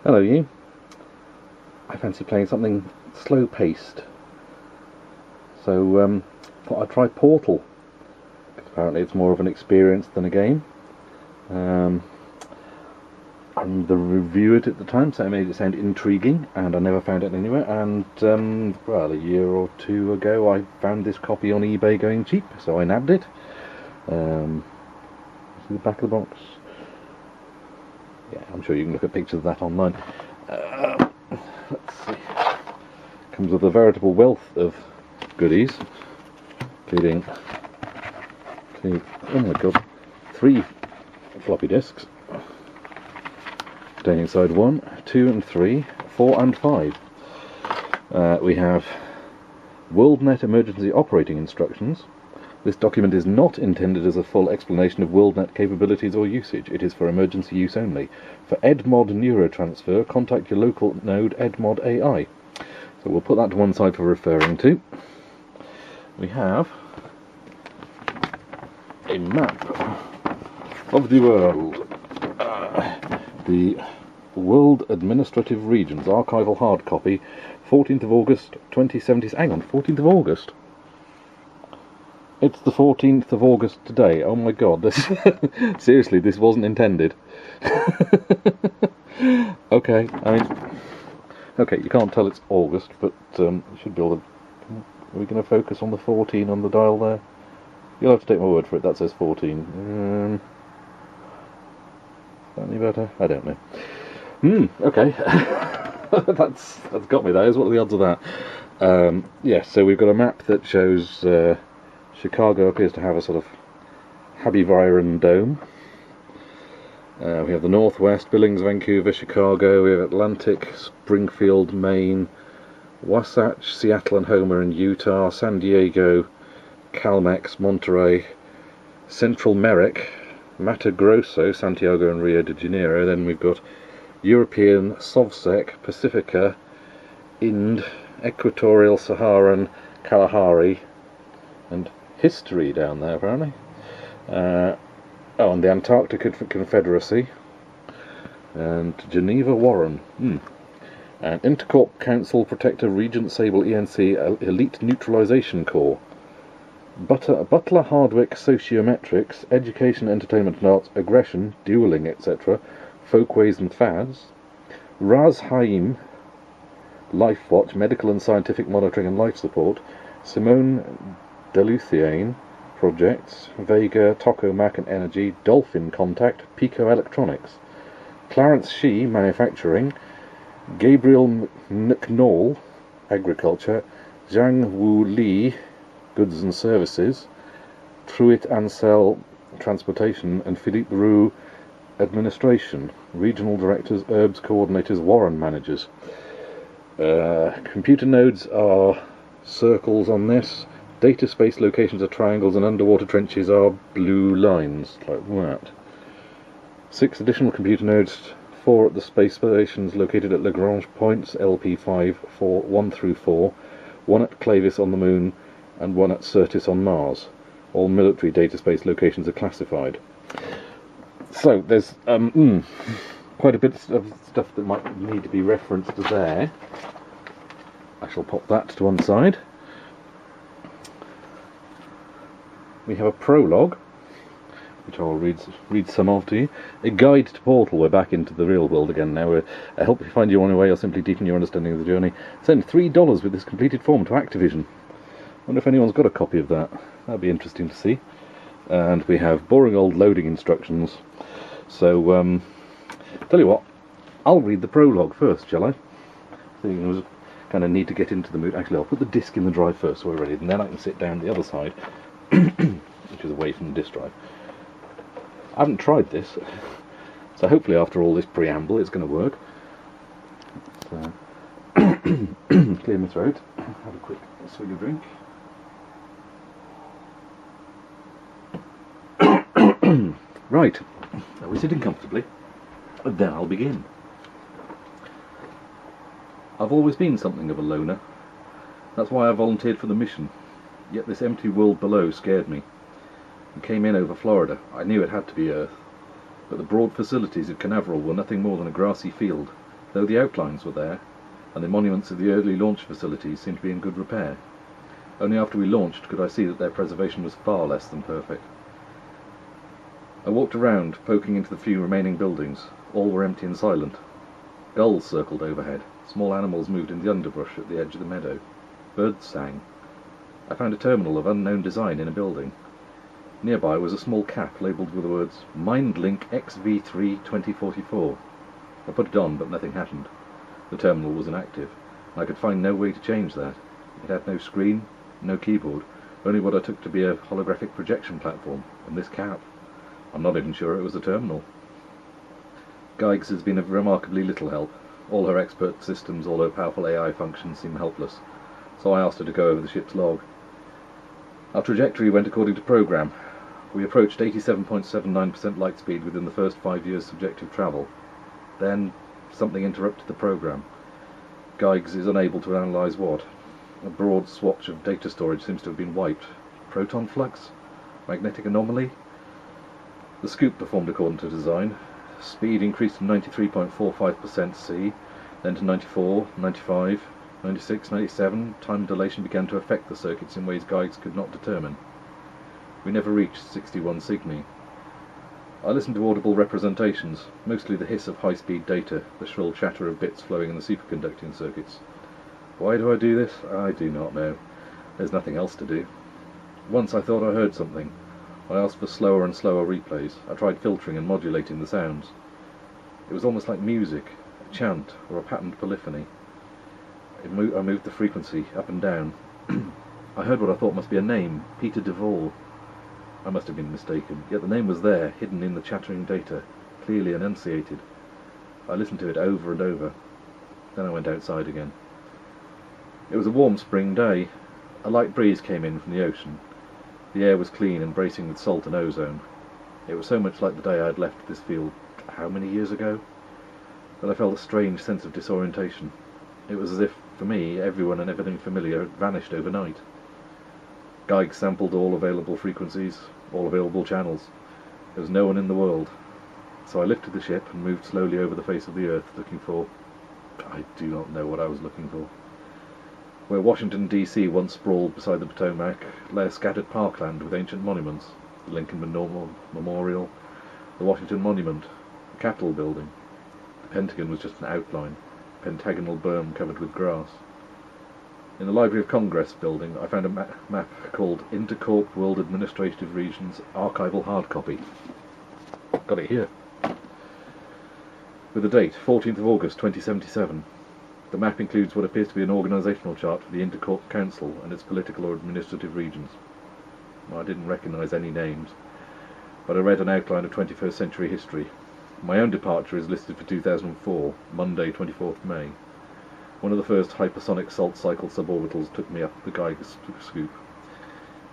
Hello you. I fancy playing something slow-paced, so thought I'd try Portal, because apparently it's more of an experience than a game. And the review it at the time, so it made it sound intriguing, and I never found it anywhere. And well, a year or two ago, I found this copy on eBay going cheap, so I nabbed it. See the back of the box. Yeah, I'm sure you can look at pictures of that online. Let's see. Comes with a veritable wealth of goodies, including, oh my god, 3 floppy disks containing side 1, 2 and 3, 4 and 5. We have WorldNet emergency operating instructions. This document is not intended as a full explanation of WorldNet capabilities or usage. It is for emergency use only. For Edmod neurotransfer, contact your local node Edmod AI. So we'll put that to one side for referring to. We have a map of the world. The World Administrative Regions, archival hard copy, 14th of August 2070. Hang on, 14th of August? It's the 14th of August today. Oh my god, this seriously, this wasn't intended. Okay, I mean, okay, you can't tell it's August, but you should be able to. Are we going to focus on the 14 on the dial there? You'll have to take my word for it, that says 14. Is that any better? I don't know. Okay. that's got me, that is. What are the odds of that? Yes, so we've got a map that shows Chicago appears to have a sort of Habyviron dome. We have the Northwest, Billings, Vancouver, Chicago. We have Atlantic, Springfield, Maine, Wasatch, Seattle and Homer in Utah, San Diego, Calmex, Monterey, Central Merrick, Mato Grosso, Santiago and Rio de Janeiro. Then we've got European, Sovsec, Pacifica, Ind, Equatorial, Saharan, Kalahari, and history down there apparently. And the Antarctic Confederacy, and Geneva Warren, and Intercorp Council Protector Regent Sable ENC Elite Neutralization Corps, Butler Hardwick Sociometrics, Education, Entertainment and Arts, Aggression, Dueling, etc., Folkways and Fads, Raz Haim, Life Watch, Medical and Scientific Monitoring and Life Support, Simone Deluthiane Projects, Vega, Tokamak and Energy, Dolphin Contact, Pico Electronics, Clarence Shee Manufacturing, Gabriel McNall Agriculture, Zhang Wu Li Goods and Services, Truitt Ansel Transportation, and Philippe Roux Administration, Regional Directors, Herbs Coordinators, Warren Managers. Computer nodes are circles on this. Data space locations are triangles, and underwater trenches are blue lines, like that. 6 additional computer nodes, 4 at the space stations located at Lagrange points, LP5, 1 through 4, 1 at Clavis on the Moon, and 1 at Syrtis on Mars. All military data space locations are classified. So there's quite a bit of stuff that might need to be referenced there. I shall pop that to one side. We have a prologue, which I'll read some of to you. A guide to Portal. We're back into the real world again now. I help you find your own way or simply deepen your understanding of the journey. Send $3 with this completed form to Activision. Wonder if anyone's got a copy of that. That'd be interesting to see. And we have boring old loading instructions. So, tell you what, I'll read the prologue first, shall I? So you kind of need to get into the mood. Actually, I'll put the disc in the drive first so we're ready, and then I can sit down the other side, which is away from the disc drive. I haven't tried this, so hopefully after all this preamble it's going to work. So, clear my throat, have a quick swig of drink. Right, are we sitting comfortably? Then I'll begin. I've always been something of a loner. That's why I volunteered for the mission. Yet this empty world below scared me. I came in over Florida. I knew it had to be Earth. But the broad facilities of Canaveral were nothing more than a grassy field, though the outlines were there, and the monuments of the early launch facilities seemed to be in good repair. Only after we launched could I see that their preservation was far less than perfect. I walked around, poking into the few remaining buildings. All were empty and silent. Gulls circled overhead. Small animals moved in the underbrush at the edge of the meadow. Birds sang. I found a terminal of unknown design in a building. Nearby was a small cap labelled with the words, "MindLink XV3 2044. I put it on, but nothing happened. The terminal was inactive, and I could find no way to change that. It had no screen, no keyboard, only what I took to be a holographic projection platform, and this cap. I'm not even sure it was a terminal. Geigs has been of remarkably little help. All her expert systems, all her powerful AI functions seem helpless, so I asked her to go over the ship's log. Our trajectory went according to program. We approached 87.79% light speed within the first 5 years' subjective travel. Then something interrupted the program. Geigs is unable to analyse what. A broad swatch of data storage seems to have been wiped. Proton flux? Magnetic anomaly? The scoop performed according to design. Speed increased to 93.45% C, then to 94, 95, 96, 97. Time and dilation began to affect the circuits in ways Geigs could not determine. We never reached 61 Cygni. I listened to audible representations, mostly the hiss of high-speed data, the shrill chatter of bits flowing in the superconducting circuits. Why do I do this? I do not know. There's nothing else to do. Once I thought I heard something. I asked for slower and slower replays. I tried filtering and modulating the sounds. It was almost like music, a chant, or a patterned polyphony. I moved the frequency up and down. I heard what I thought must be a name, Peter Duvall. I must have been mistaken, yet the name was there, hidden in the chattering data, clearly enunciated. I listened to it over and over. Then I went outside again. It was a warm spring day. A light breeze came in from the ocean. The air was clean and bracing with salt and ozone. It was so much like the day I had left this field, how many years ago? That I felt a strange sense of disorientation. It was as if, for me, everyone and everything familiar had vanished overnight. Geigs sampled all available frequencies, all available channels. There was no one in the world. So I lifted the ship and moved slowly over the face of the earth, looking for... I do not know what I was looking for. Where Washington, D.C. once sprawled beside the Potomac, lay a scattered parkland with ancient monuments. The Lincoln Memorial, the Washington Monument, the Capitol building. The Pentagon was just an outline, a pentagonal berm covered with grass. In the Library of Congress building, I found a map called Intercorp World Administrative Regions Archival Hard Copy. Got it here. With the date, 14th of August 2077. The map includes what appears to be an organisational chart for the Intercorp Council and its political or administrative regions. I didn't recognise any names, but I read an outline of 21st century history. My own departure is listed for 2004, Monday 24th May. One of the first hypersonic salt cycle suborbitals took me up the Geiger scoop.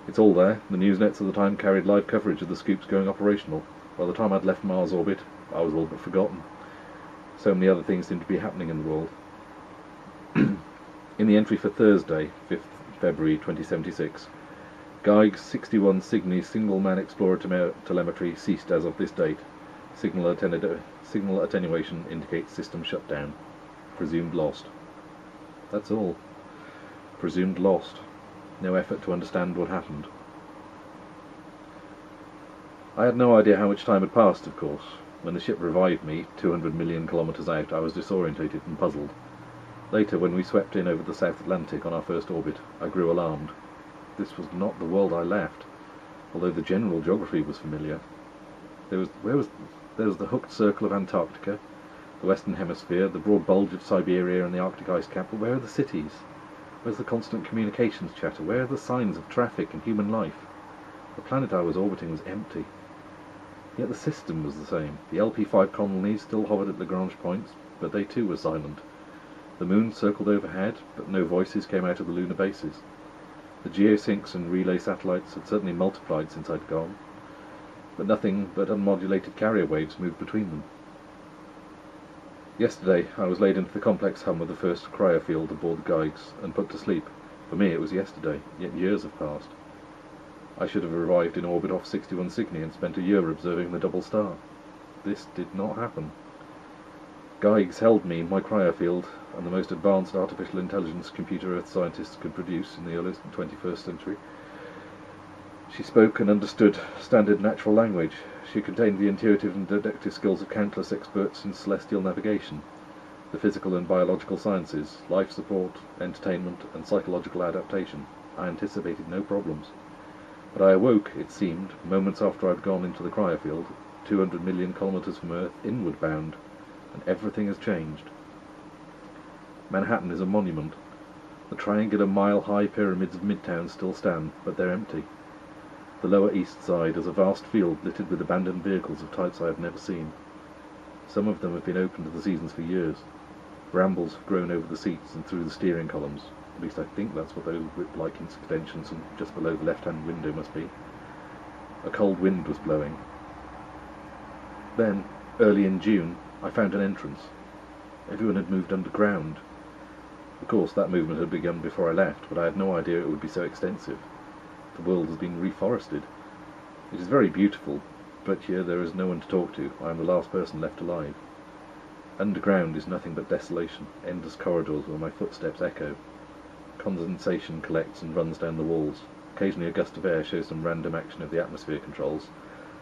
It's all there. The news nets of the time carried live coverage of the scoops going operational. By the time I'd left Mars orbit, I was all but forgotten. So many other things seemed to be happening in the world. In the entry for Thursday, 5th February 2076, Geigs 61 Cygni single-man explorer telemetry ceased as of this date. Signal attenuation indicates system shutdown. Presumed lost. That's all. Presumed lost. No effort to understand what happened. I had no idea how much time had passed, of course. When the ship revived me, 200 million kilometres out, I was disorientated and puzzled. Later, when we swept in over the South Atlantic on our first orbit, I grew alarmed. This was not the world I left, although the general geography was familiar. There was the hooked circle of Antarctica, the Western Hemisphere, the broad bulge of Siberia and the Arctic ice cap, but where are the cities? Where's the constant communications chatter? Where are the signs of traffic and human life? The planet I was orbiting was empty. Yet the system was the same. The LP5 colonies still hovered at Lagrange points, but they too were silent. The moon circled overhead, but no voices came out of the lunar bases. The geosyncs and relay satellites had certainly multiplied since I'd gone, but nothing but unmodulated carrier waves moved between them. Yesterday I was laid into the complex hum of the first cryofield aboard the Geigs and put to sleep. For me it was yesterday, yet years have passed. I should have arrived in orbit off 61 Cygni and spent a year observing the double star. This did not happen. Geigs held me in my cryofield, and the most advanced artificial intelligence computer Earth scientists could produce in the early 21st century. She spoke and understood standard natural language. She contained the intuitive and deductive skills of countless experts in celestial navigation, the physical and biological sciences, life support, entertainment, and psychological adaptation. I anticipated no problems. But I awoke, it seemed, moments after I'd gone into the cryofield, 200 million kilometres from Earth, inward bound, and everything has changed. Manhattan is a monument. The triangular mile-high pyramids of Midtown still stand, but they're empty. The Lower East Side is a vast field littered with abandoned vehicles of types I have never seen. Some of them have been open to the seasons for years. Rambles have grown over the seats and through the steering columns. At least I think that's what those whip-like extensions and just below the left-hand window must be. A cold wind was blowing. Then, early in June, I found an entrance. Everyone had moved underground. Of course, that movement had begun before I left, but I had no idea it would be so extensive. The world has been reforested. It is very beautiful, but here there is no one to talk to. I am the last person left alive. Underground is nothing but desolation, endless corridors where my footsteps echo. Condensation collects and runs down the walls. Occasionally a gust of air shows some random action of the atmosphere controls,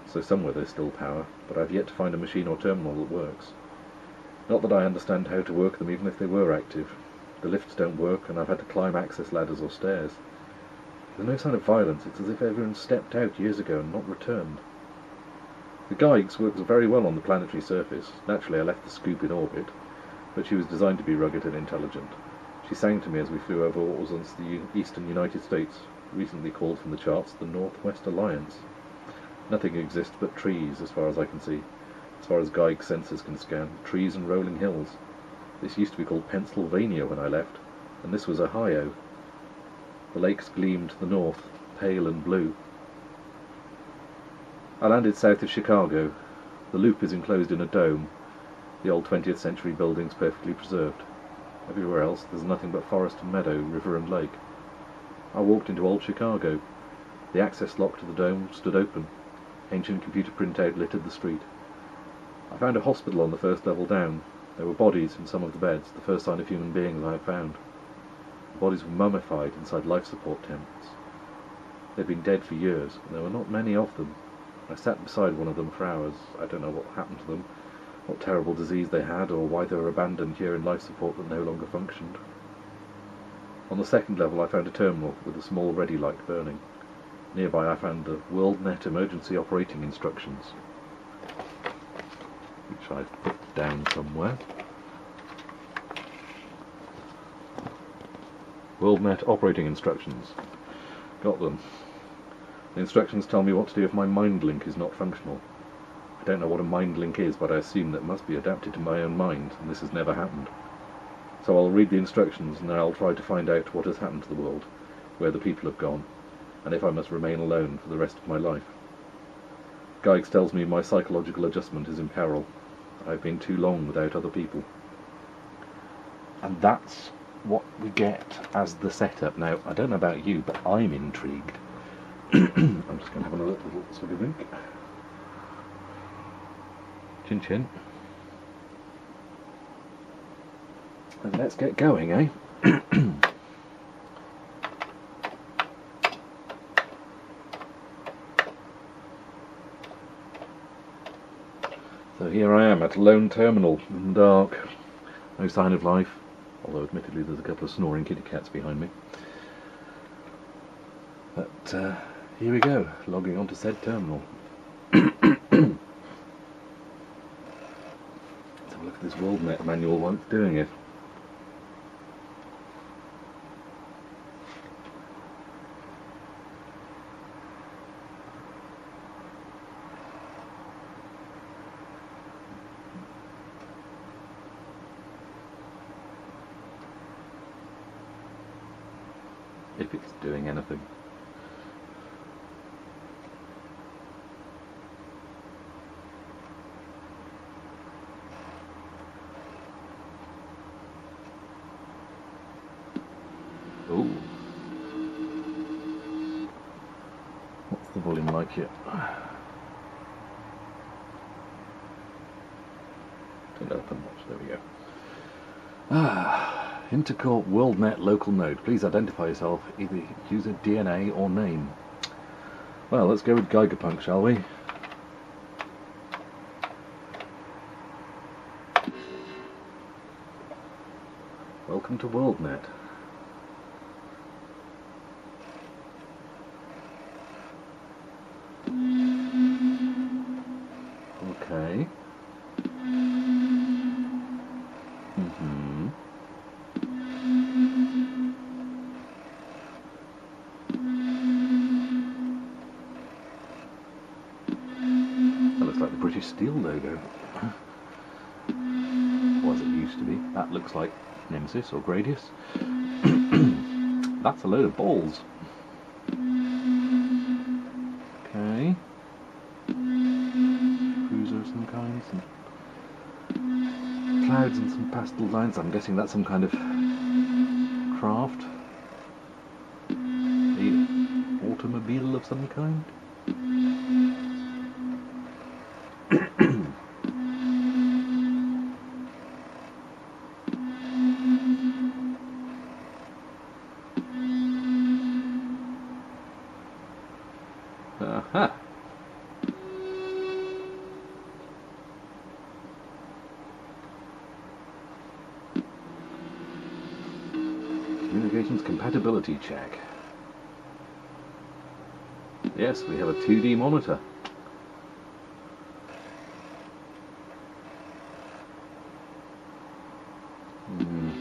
so somewhere there's still power, but I've yet to find a machine or terminal that works. Not that I understand how to work them even if they were active. The lifts don't work, and I've had to climb access ladders or stairs. There's no sign of violence. It's as if everyone stepped out years ago and not returned. The Geigs works very well on the planetary surface. Naturally I left the scoop in orbit, but she was designed to be rugged and intelligent. She sang to me as we flew over what was once the eastern United States, recently called from the charts the Northwest Alliance. Nothing exists but trees, as far as I can see, as far as Geiger sensors can scan, trees and rolling hills. This used to be called Pennsylvania when I left, and this was Ohio. The lakes gleamed to the north, pale and blue. I landed south of Chicago. The loop is enclosed in a dome, the old 20th century buildings perfectly preserved. Everywhere else there's nothing but forest and meadow, river and lake. I walked into old Chicago. The access lock to the dome stood open. Ancient computer printout littered the street. I found a hospital on the first level down. There were bodies in some of the beds, the first sign of human beings I had found. The bodies were mummified inside life support tents. They'd been dead for years, and there were not many of them. I sat beside one of them for hours. I don't know what happened to them, what terrible disease they had, or why they were abandoned here in life support that no longer functioned. On the second level I found a terminal with a small ready light burning. Nearby I found the WorldNet emergency operating instructions, which I've put down somewhere. WorldNet operating instructions. Got them. The instructions tell me what to do if my mind link is not functional. I don't know what a mind link is, but I assume that it must be adapted to my own mind, and this has never happened. So I'll read the instructions and I'll try to find out what has happened to the world, where the people have gone, and if I must remain alone for the rest of my life. Geigs tells me my psychological adjustment is in peril. I've been too long without other people. And that's what we get as the setup. Now, I don't know about you, but I'm intrigued. I'm just going to have a little swig of drink. Chin chin. And let's get going, eh? So here I am at a lone terminal in the dark. No sign of life, although admittedly there's a couple of snoring kitty cats behind me. But here we go, logging onto said terminal. Let's have a look at this WorldNet manual while it's doing it. If it's doing anything. Oh. What's the volume like here? Don't open much. There we go. Intercorp WorldNet local node. Please identify yourself, either user DNA or name. Well, let's go with Geigerpunk, shall we? Welcome to WorldNet. Okay. That looks like the British Steel logo. Or as it used to be. That looks like Nemesis or Gradius. That's a load of balls. Okay. Cruiser of some kind. Some clouds and some pastel lines. I'm guessing that's some kind of craft. A automobile of some kind. Aha! Communications compatibility check. Yes, we have a 2D monitor.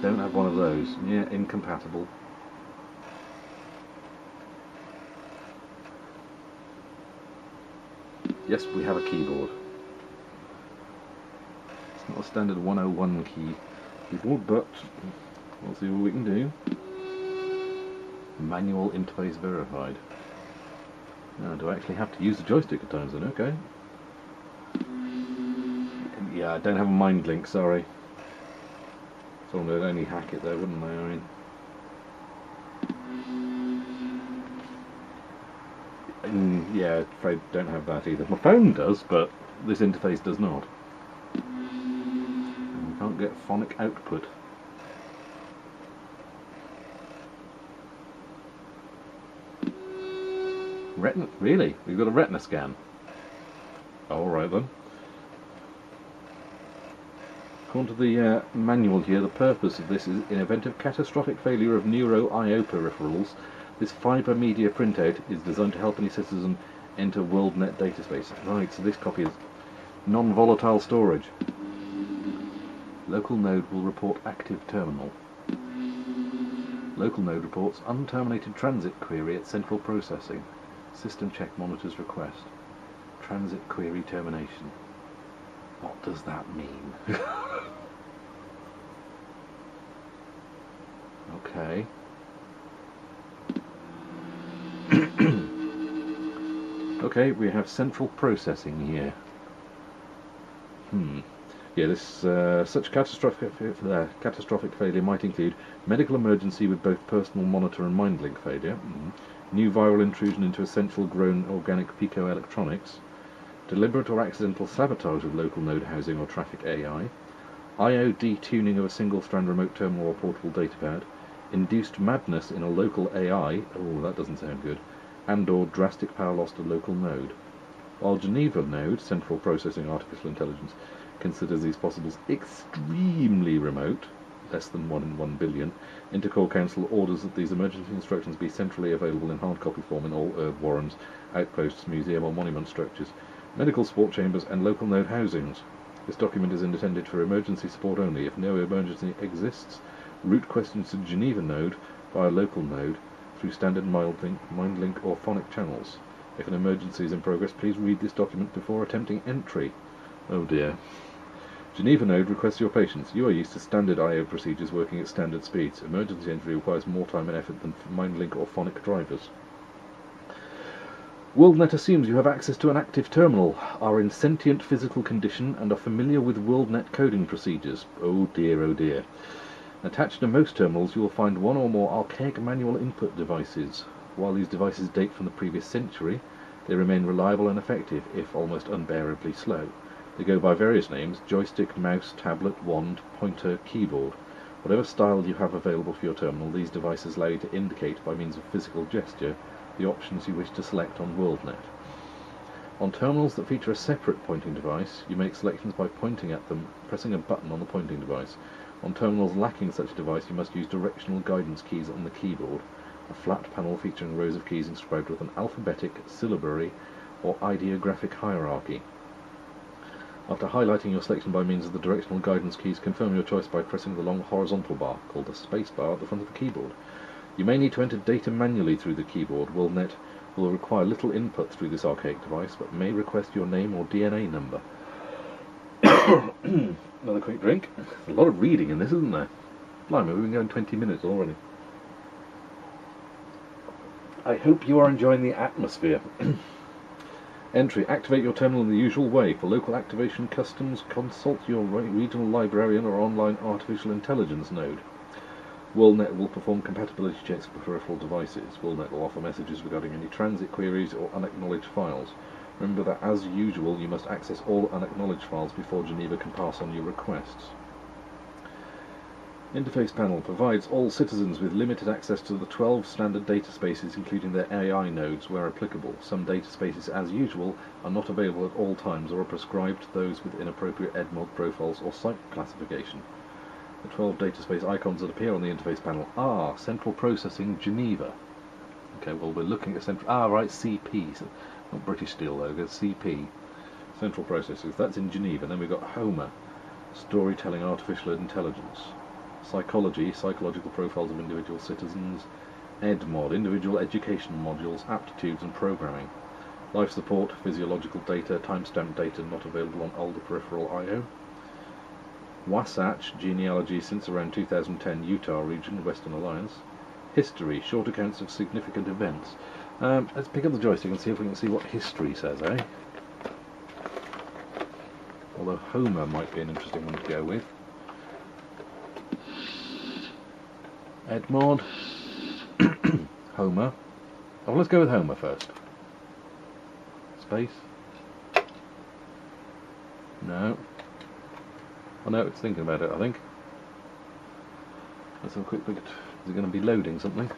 Don't have one of those. Yeah, incompatible. Yes, we have a keyboard. It's not a standard 101 keyboard, but we'll see what we can do. Manual interface verified. Now, do I actually have to use the joystick at times then? Okay. Yeah, I don't have a mind link, sorry. Someone would only hack it though, wouldn't they? I mean, yeah, afraid don't have that either. My phone does, but this interface does not. And we can't get phonic output. Retina? Really? We've got a retina scan. Alright then. According to the manual here, the purpose of this is in event of catastrophic failure of neuro-IO peripherals, this fibre media printout is designed to help any citizen enter WorldNet dataspace. Right, so this copy is non-volatile storage. Local node will report active terminal. Local node reports unterminated transit query at central processing. System check monitors request. Transit query termination. What does that mean? Okay. Okay, we have central processing here. Yeah, this such catastrophic failure might include medical emergency with both personal monitor and mind link failure, new viral intrusion into essential grown organic picoelectronics, deliberate or accidental sabotage of local node housing or traffic AI, I/O detuning of a single-strand remote terminal or portable datapad, induced madness in a local AI, oh that doesn't sound good, and or drastic power loss to local node. While Geneva node, Central Processing Artificial Intelligence, considers these possibles extremely remote, less than 1 in 1 billion, Intercore Council orders that these emergency instructions be centrally available in hard copy form in all warrens, outposts, museum or monument structures, medical support chambers and local node housings. This document is intended for emergency support only. If no emergency exists, route questions to Geneva node via local node through standard mind link or phonic channels. If an emergency is in progress, please read this document before attempting entry. Oh dear. Geneva node requests your patience. You are used to standard I/O procedures working at standard speeds. Emergency entry requires more time and effort than mind link or phonic drivers. WorldNet assumes you have access to an active terminal, are in sentient physical condition, and are familiar with WorldNet coding procedures. Oh dear, oh dear. Attached to most terminals you will find one or more archaic manual input devices. While these devices date from the previous century, they remain reliable and effective, if almost unbearably slow. They go by various names: joystick, mouse, tablet, wand, pointer, keyboard. Whatever style you have available for your terminal, these devices allow you to indicate by means of physical gesture the options you wish to select on WorldNet. On terminals that feature a separate pointing device, you make selections by pointing at them, pressing a button on the pointing device. On terminals lacking such a device, you must use directional guidance keys on the keyboard, a flat panel featuring rows of keys inscribed with an alphabetic, syllabary, or ideographic hierarchy. After highlighting your selection by means of the directional guidance keys, confirm your choice by pressing the long horizontal bar, called the space bar, at the front of the keyboard. You may need to enter data manually through the keyboard. WorldNet will require little input through this archaic device, but may request your name or DNA number. Another quick drink. A lot of reading in this, isn't there? Blimey, we've been going 20 minutes already. I hope you are enjoying the atmosphere. Entry. Activate your terminal in the usual way. For local activation customs, consult your regional librarian or online artificial intelligence node. WorldNet will perform compatibility checks for peripheral devices. WorldNet will offer messages regarding any transit queries or unacknowledged files. Remember that, as usual, you must access all unacknowledged files before Geneva can pass on your requests. Interface panel provides all citizens with limited access to the 12 standard data spaces, including their AI nodes where applicable. Some data spaces, as usual, are not available at all times or are prescribed to those with inappropriate edmod profiles or site classification. The 12 data space icons that appear on the interface panel are Central Processing Geneva. Okay, well, we're looking at Central... right, CP. So not British Steel, though, it's CP. Central Processing. That's in Geneva. Then we've got Homer, Storytelling Artificial Intelligence. Psychology, psychological profiles of individual citizens. EdMod, individual education modules, aptitudes and programming. Life support, physiological data, timestamp data not available on older peripheral I/O. Wasatch, genealogy since around 2010, Utah region, Western Alliance. History, short accounts of significant events. Let's pick up the joystick and see if we can see what history says, eh? Although Homer might be an interesting one to go with. Edmod. Homer. Oh, let's go with Homer first. Space. No. Oh no, it's thinking about it, I think. Let's have a quick look at... Is it going to be loading something?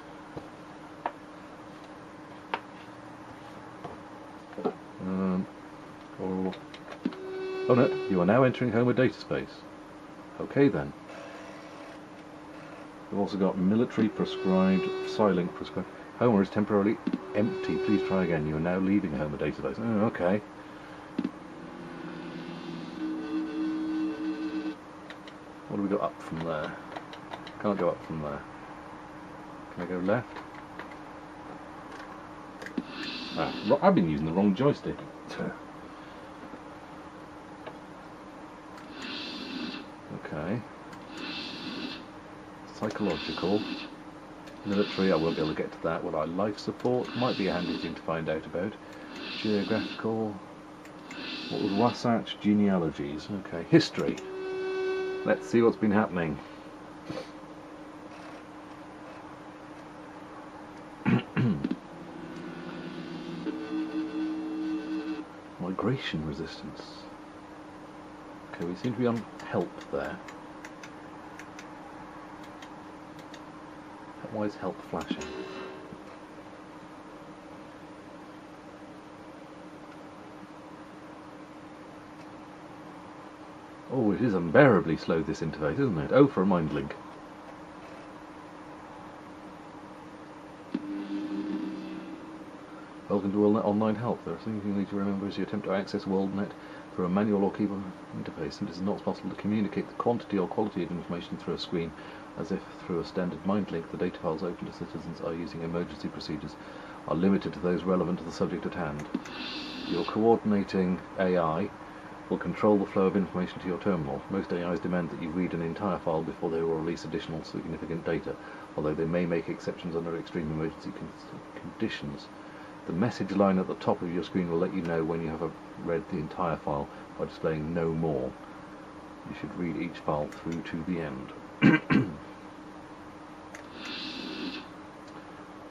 Oh no, you are now entering Homer data space. Okay then. We've also got military prescribed, Psilink prescribed. Homer is temporarily empty. Please try again. You are now leaving Homer database. Oh, okay. What do we got up from there? Can't go up from there. Can I go left? Ah, I've been using the wrong joystick. Okay. Psychological. Military, I won't be able to get to that. What our life support might be a handy thing to find out about. Geographical. What was Wasatch? Genealogies. Okay. History. Let's see what's been happening. Migration resistance. Okay, we seem to be on help there. Why is help flashing? Oh, it is unbearably slow, this interface, isn't it? Oh, for a mind link. Welcome to WorldNet Online Help. There are things you need to remember as you attempt to access WorldNet through a manual or keyboard interface, since it is not possible to communicate the quantity or quality of information through a screen as if through a standard mind link. The data files open to citizens are using emergency procedures are limited to those relevant to the subject at hand. Your coordinating AI will control the flow of information to your terminal. Most AIs demand that you read an entire file before they will release additional significant data, although they may make exceptions under extreme emergency conditions. The message line at the top of your screen will let you know when you have read the entire file by displaying "No more." You should read each file through to the end.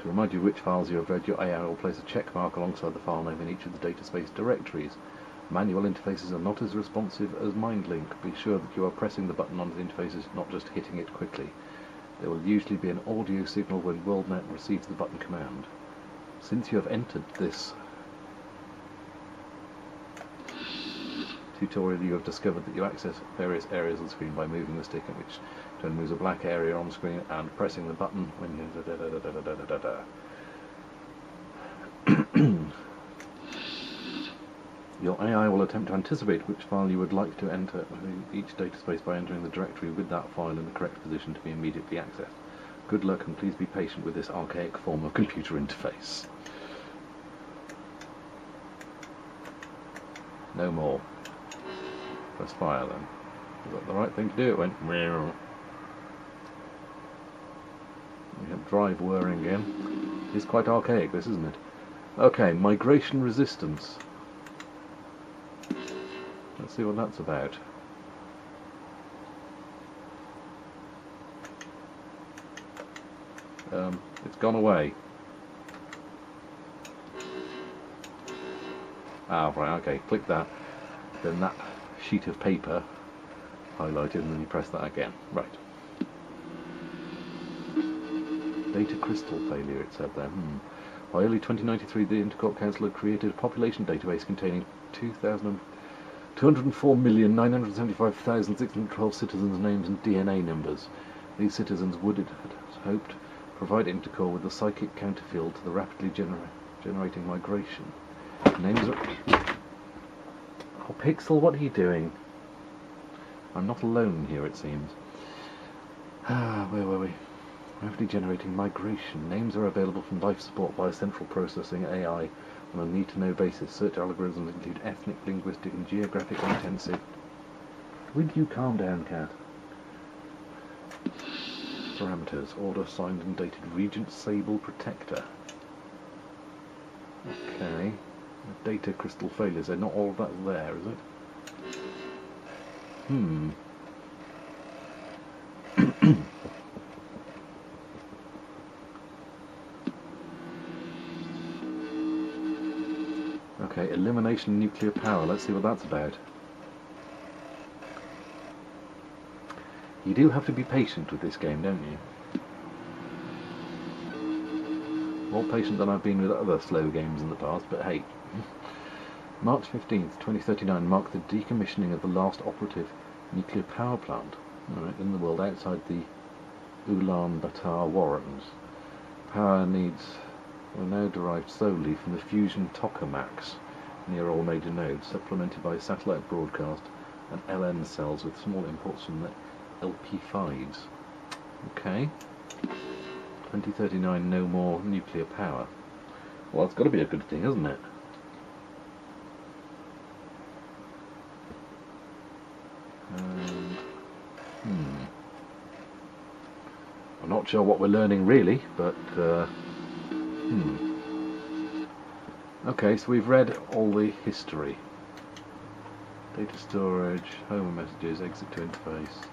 To remind you which files you have read, your AI will place a check mark alongside the file name in each of the database directories. Manual interfaces are not as responsive as MindLink. Be sure that you are pressing the button on the interfaces, not just hitting it quickly. There will usually be an audio signal when WorldNet receives the button command. Since you have entered this tutorial, you have discovered that you access various areas of the screen by moving the stick, in which turn moves a black area on the screen, and pressing the button when you Your AI will attempt to anticipate which file you would like to enter each data space by entering the directory with that file in the correct position to be immediately accessed. Good luck, and please be patient with this archaic form of computer interface. No more. Press fire then. Is that the right thing to do? It went meow. We have drive whirring again. It's quite archaic, this, isn't it? Okay, migration resistance. Let's see what that's about. It's gone away. Ah, right, okay, click that. Then that sheet of paper highlighted, and then you press that again. Right. Data crystal failure, it said there. By early 2093, the Intercorp Council had created a population database containing 204,975,612 citizens' names and DNA numbers. These citizens would, it had hoped, provide Intercorp with a psychic counterfield to the rapidly generating migration. Names are... Oh, Pixel, what are you doing? I'm not alone here, it seems. Where were we? Rapidly generating migration. Names are available from life support via central processing AI on a need-to-know basis. Search algorithms include ethnic, linguistic, and geographic intensive. Will you calm down, cat? Parameters. Order signed and dated Regent Sable Protector. Okay. Data crystal failures. So not all of that's there, is it? Okay, elimination of nuclear power. Let's see what that's about. You do have to be patient with this game, don't you? More patient than I've been with other slow games in the past, but hey. March 15th, 2039 marked the decommissioning of the last operative nuclear power plant in the world outside the Ulaanbaatar Warrens. Power needs were now derived solely from the fusion tokamaks near all major nodes, supplemented by satellite broadcast and LN cells with small imports from the LP5s. Okay. 2039, no more nuclear power. Well, that's got to be a good thing, hasn't it? I'm not sure what we're learning really, but okay, so we've read all the history. Data storage, home messages, exit to interface.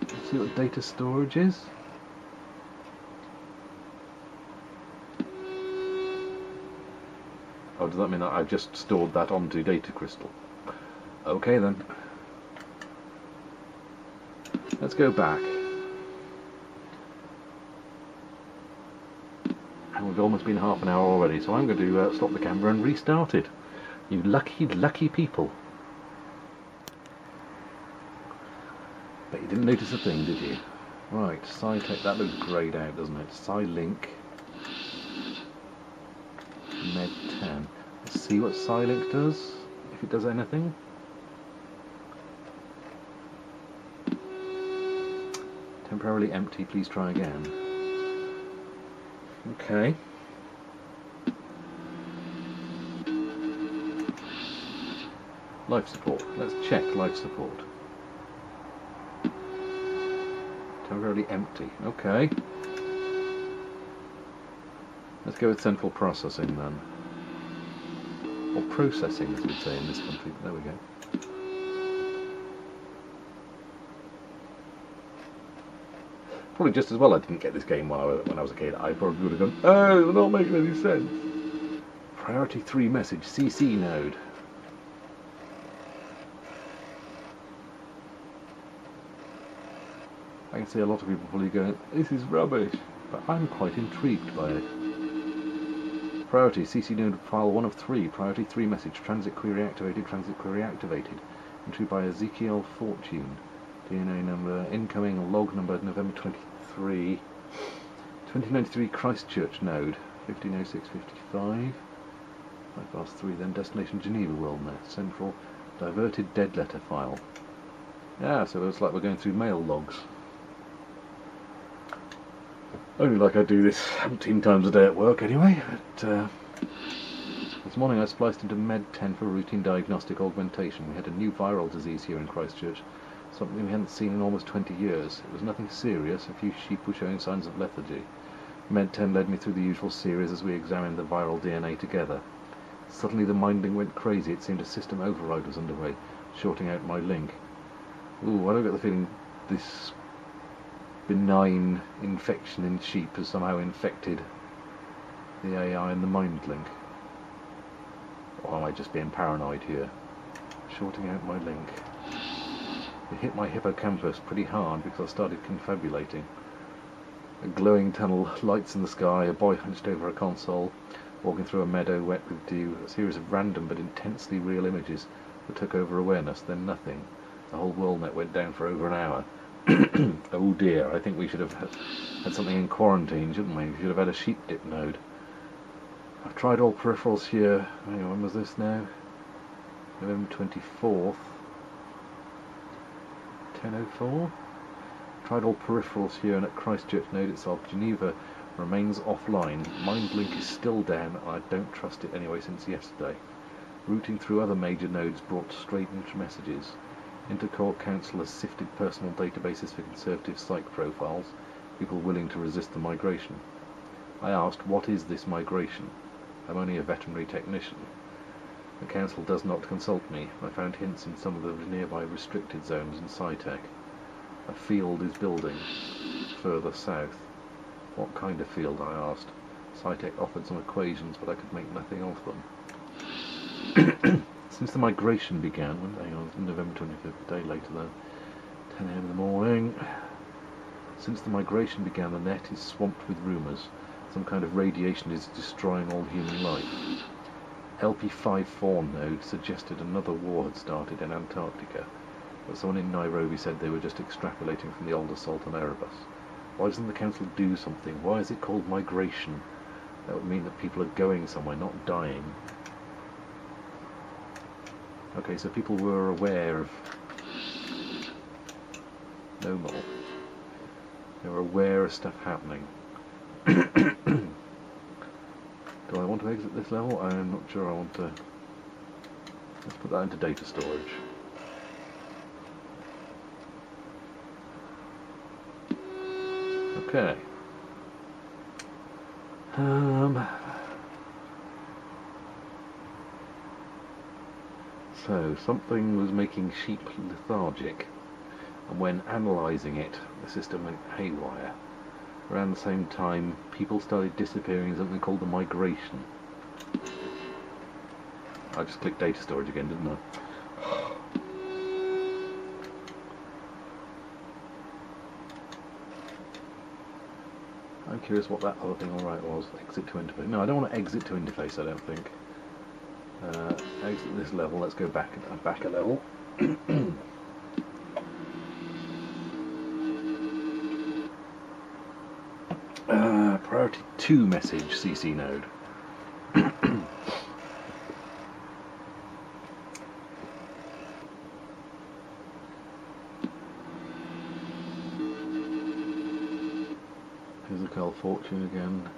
Let's see what data storage is. Oh, does that mean that I've just stored that onto data crystal? Okay then. Let's go back. And we've almost been half an hour already, so I'm going to stop the camera and restart it. You lucky, lucky people. But you didn't notice a thing, did you? Right, Sci-Tech, that looks greyed out, doesn't it? Sci-Link. Med 10. Let's see what Sci-Link does, if it does anything. Temporarily empty, please try again. Okay. Life support. Let's check life support. Temporarily empty. Okay. Let's go with central processing then. Or processing, as we'd say in this country. There we go. Probably just as well I didn't get this game when I was a kid. I probably would have gone, oh, they're not making any sense. Priority 3 message, CC node. I can see a lot of people probably going, this is rubbish, but I'm quite intrigued by it. Priority, CC node file 1 of 3, priority 3 message, transit query activated, entry by Ezekiel Fortune, DNA number, incoming log number November 23, 2093 Christchurch node, 150655, 5 then destination Geneva WorldNet, central, diverted dead letter file. Yeah, so it looks like we're going through mail logs. Only like I do this 17 times a day at work anyway, but this morning I spliced into Med 10 for routine diagnostic augmentation. We had a new viral disease here in Christchurch, something we hadn't seen in almost 20 years. It was nothing serious, a few sheep were showing signs of lethargy. Med 10 led me through the usual series as we examined the viral DNA together. Suddenly the minding went crazy. It seemed a system override was underway, shorting out my link. Ooh, I don't get the feeling this benign infection in sheep has somehow infected the AI and the mind link. Or am I just being paranoid here? Shorting out my link. It hit my hippocampus pretty hard because I started confabulating. A glowing tunnel, lights in the sky, a boy hunched over a console, walking through a meadow wet with dew, a series of random but intensely real images that took over awareness, then nothing. The whole WorldNet went down for over an hour. Oh dear, I think we should have had something in quarantine, shouldn't we? We should have had a sheep dip node. I've tried all peripherals here. Hang on, when was this now? November 24th. 10:04? Tried all peripherals here and at Christchurch node itself. Geneva remains offline. MindLink is still down and I don't trust it anyway since yesterday. Routing through other major nodes brought strange messages. Intercore Council has sifted personal databases for conservative psych profiles, people willing to resist the migration. I asked, what is this migration? I'm only a veterinary technician. The council does not consult me. I found hints in some of the nearby restricted zones in SciTech. A field is building further south. What kind of field? I asked. SciTech offered some equations, but I could make nothing of them. Since the migration began, hang on, November 25th, a day later though, 10 AM in the morning. Since the migration began, the net is swamped with rumours. Some kind of radiation is destroying all human life. LP54 node suggested another war had started in Antarctica, but someone in Nairobi said they were just extrapolating from the old assault on Erebus. Why doesn't the council do something? Why is it called migration? That would mean that people are going somewhere, not dying. Okay, so people were aware of... No more. They were aware of stuff happening. Do I want to exit this level? I'm not sure I want to... Let's put that into data storage. Okay. So, something was making sheep lethargic, and when analysing it, the system went haywire. Around the same time, people started disappearing in something called the migration. I just clicked data storage again, didn't I? I'm curious what that other thing alright was. Exit to interface. No, I don't want to exit to interface, I don't think. Exit this level, let's go back a level. Priority 2 message, CC node. Physical fortune again.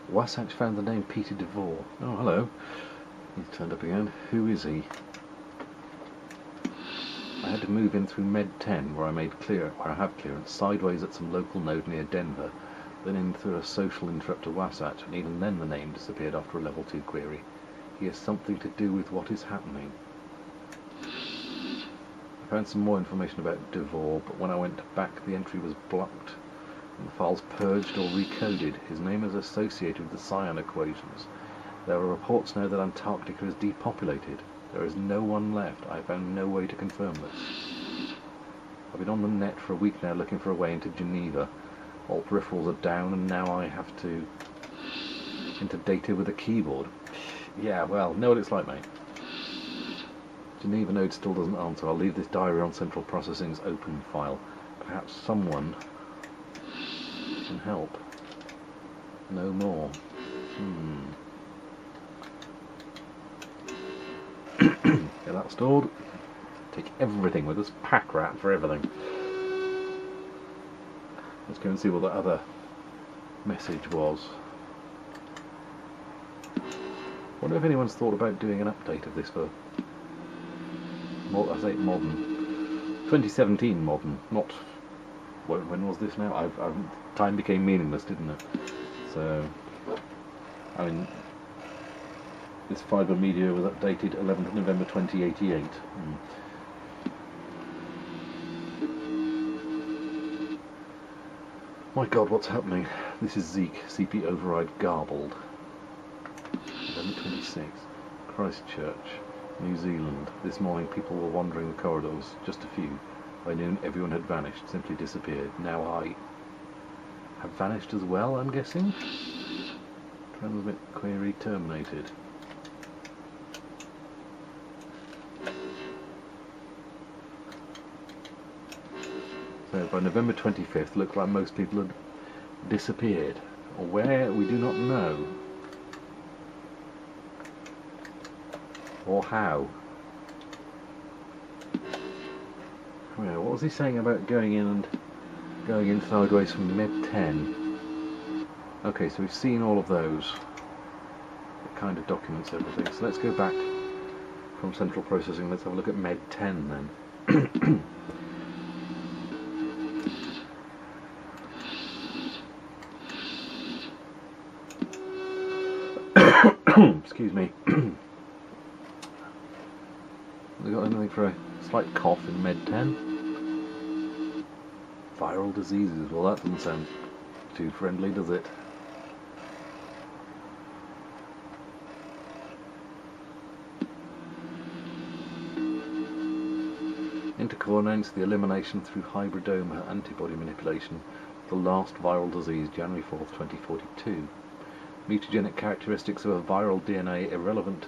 Wasatch found the name Peter DeVore. Oh, hello. He's turned up again. Who is he? I had to move in through Med 10, where I have clearance, sideways at some local node near Denver, then in through a social interrupt to Wasatch, and even then the name disappeared after a level 2 query. He has something to do with what is happening. I found some more information about DeVore, but when I went back the entry was blocked, and the files purged or recoded. His name is associated with the Scion equations. There are reports now that Antarctica is depopulated. There is no one left. I found no way to confirm this. I've been on the net for a week now looking for a way into Geneva. All peripherals are down and now I have to enter data with a keyboard. Yeah, well, know what it's like, mate. Geneva node still doesn't answer. I'll leave this diary on central processing's open file. Perhaps someone can help. No more. Get that stored. Take everything with us. Pack rat for everything. Let's go and see what the other message was. Wonder if anyone's thought about doing an update of this for, I say modern, 2017 modern, not when was this now? Time became meaningless, didn't it? So, I mean, this fibre media was updated 11th November 2088. My God, what's happening? This is Zeke, CP override garbled. November 26th, Christchurch, New Zealand. This morning people were wandering the corridors, just a few. By noon everyone had vanished, simply disappeared. Now I have vanished as well, I'm guessing? Transmit query terminated. So by November 25th, looked like most people had disappeared. Or where, we do not know. Or how. Well, what was he saying about going in sideways from Med 10? Okay, so we've seen all of those. It kind of documents everything. So let's go back from central processing. Let's have a look at Med 10 then. Excuse me. Have we got anything for a slight cough in Med 10? Viral diseases. Well, that doesn't sound too friendly, does it? Intercore announced the elimination through hybridoma antibody manipulation of the last viral disease, January 4th, 2042. Mutagenic characteristics of a viral DNA irrelevant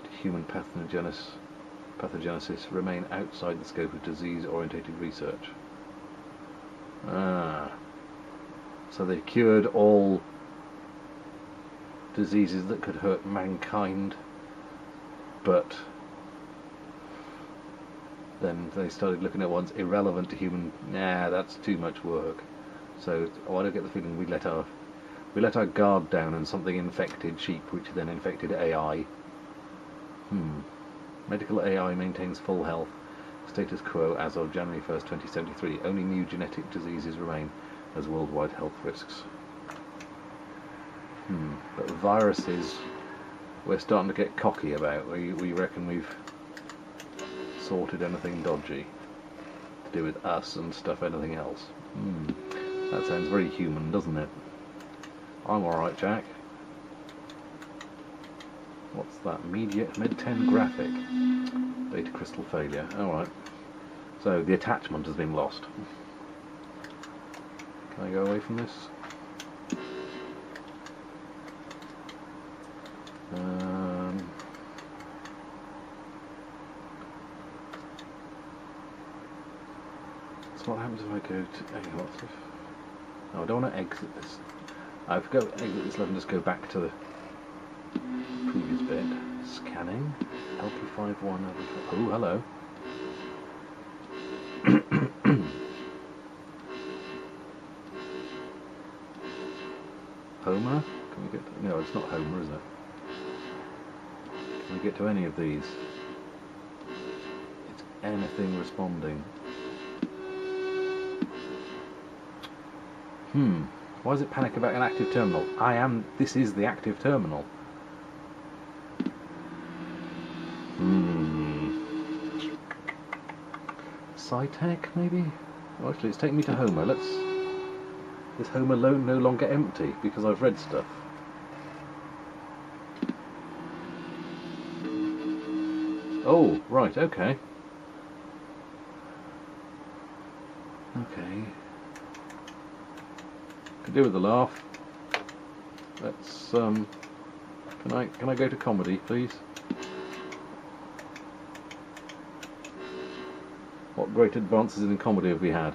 to human pathogenesis remain outside the scope of disease-orientated research. So they cured all diseases that could hurt mankind, but then they started looking at ones irrelevant to human. Nah, that's too much work. So I don't get the feeling we let our guard down and something infected sheep, which then infected AI. Medical AI maintains full health. Status quo as of January 1st, 2073. Only new genetic diseases remain as worldwide health risks. But viruses, we're starting to get cocky about. We reckon we've sorted anything dodgy to do with us and stuff anything else. That sounds very human, doesn't it? I'm alright, Jack. What's that? Med 10 graphic. Data crystal failure. Alright. So the attachment has been lost. Can I go away from this? So what happens if I go to... No, I don't want to exit this. I've got to exit this level and just go back to the previous bit. Scanning. LP51. Oh, hello. Homer? Can we get to... No, it's not Homer, is it? Can we get to any of these? It's anything responding. Why does it panic about an active terminal? This is the active terminal. Sci-tech, maybe? Oh, actually, it's taking me to Homer. Is Homer no longer empty? Because I've read stuff. Oh, right, okay. Okay. Could do with a laugh. Let's, can I go to comedy, please? What great advances in comedy have we had?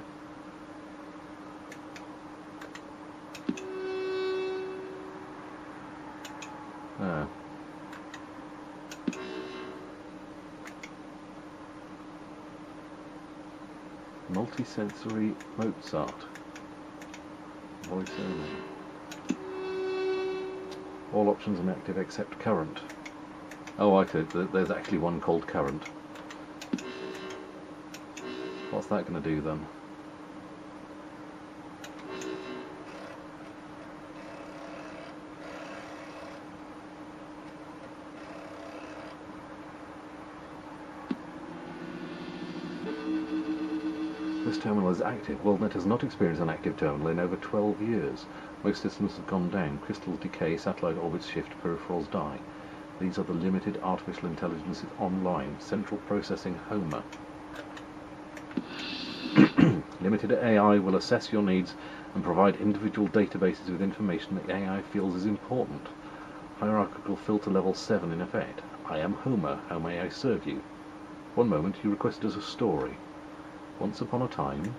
Ah. Multisensory Mozart. Voice only. All options inactive except current. Oh, I see. There's actually one called current. What's that going to do then? This terminal is active. WorldNet has not experienced an active terminal in over 12 years. Most systems have gone down. Crystals decay, satellite orbits shift, peripherals die. These are the limited artificial intelligences online. Central processing Homer. Limited AI will assess your needs and provide individual databases with information that AI feels is important. Hierarchical filter level 7 in effect. I am Homer. How may I serve you? One moment you requested a story. Once upon a time...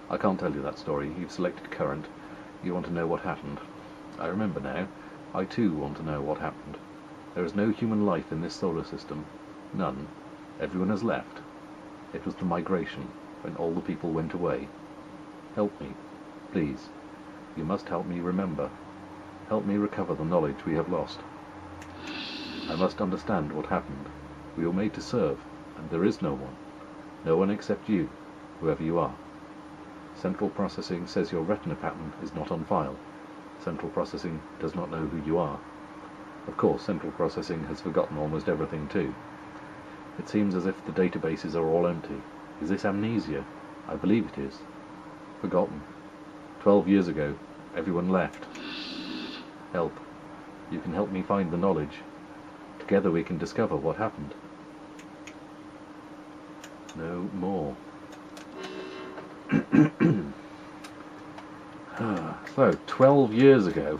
I can't tell you that story. You've selected current. You want to know what happened. I remember now. I too want to know what happened. There is no human life in this solar system. None. Everyone has left. It was the migration, when all the people went away. Help me, please. You must help me remember. Help me recover the knowledge we have lost. I must understand what happened. We were made to serve, and there is no one. No one except you, whoever you are. Central processing says your retina pattern is not on file. Central processing does not know who you are. Of course, central processing has forgotten almost everything too. It seems as if the databases are all empty. Is this amnesia? I believe it is. Forgotten. 12 years ago, everyone left. Help. You can help me find the knowledge. Together we can discover what happened. No more. So, 12 years ago,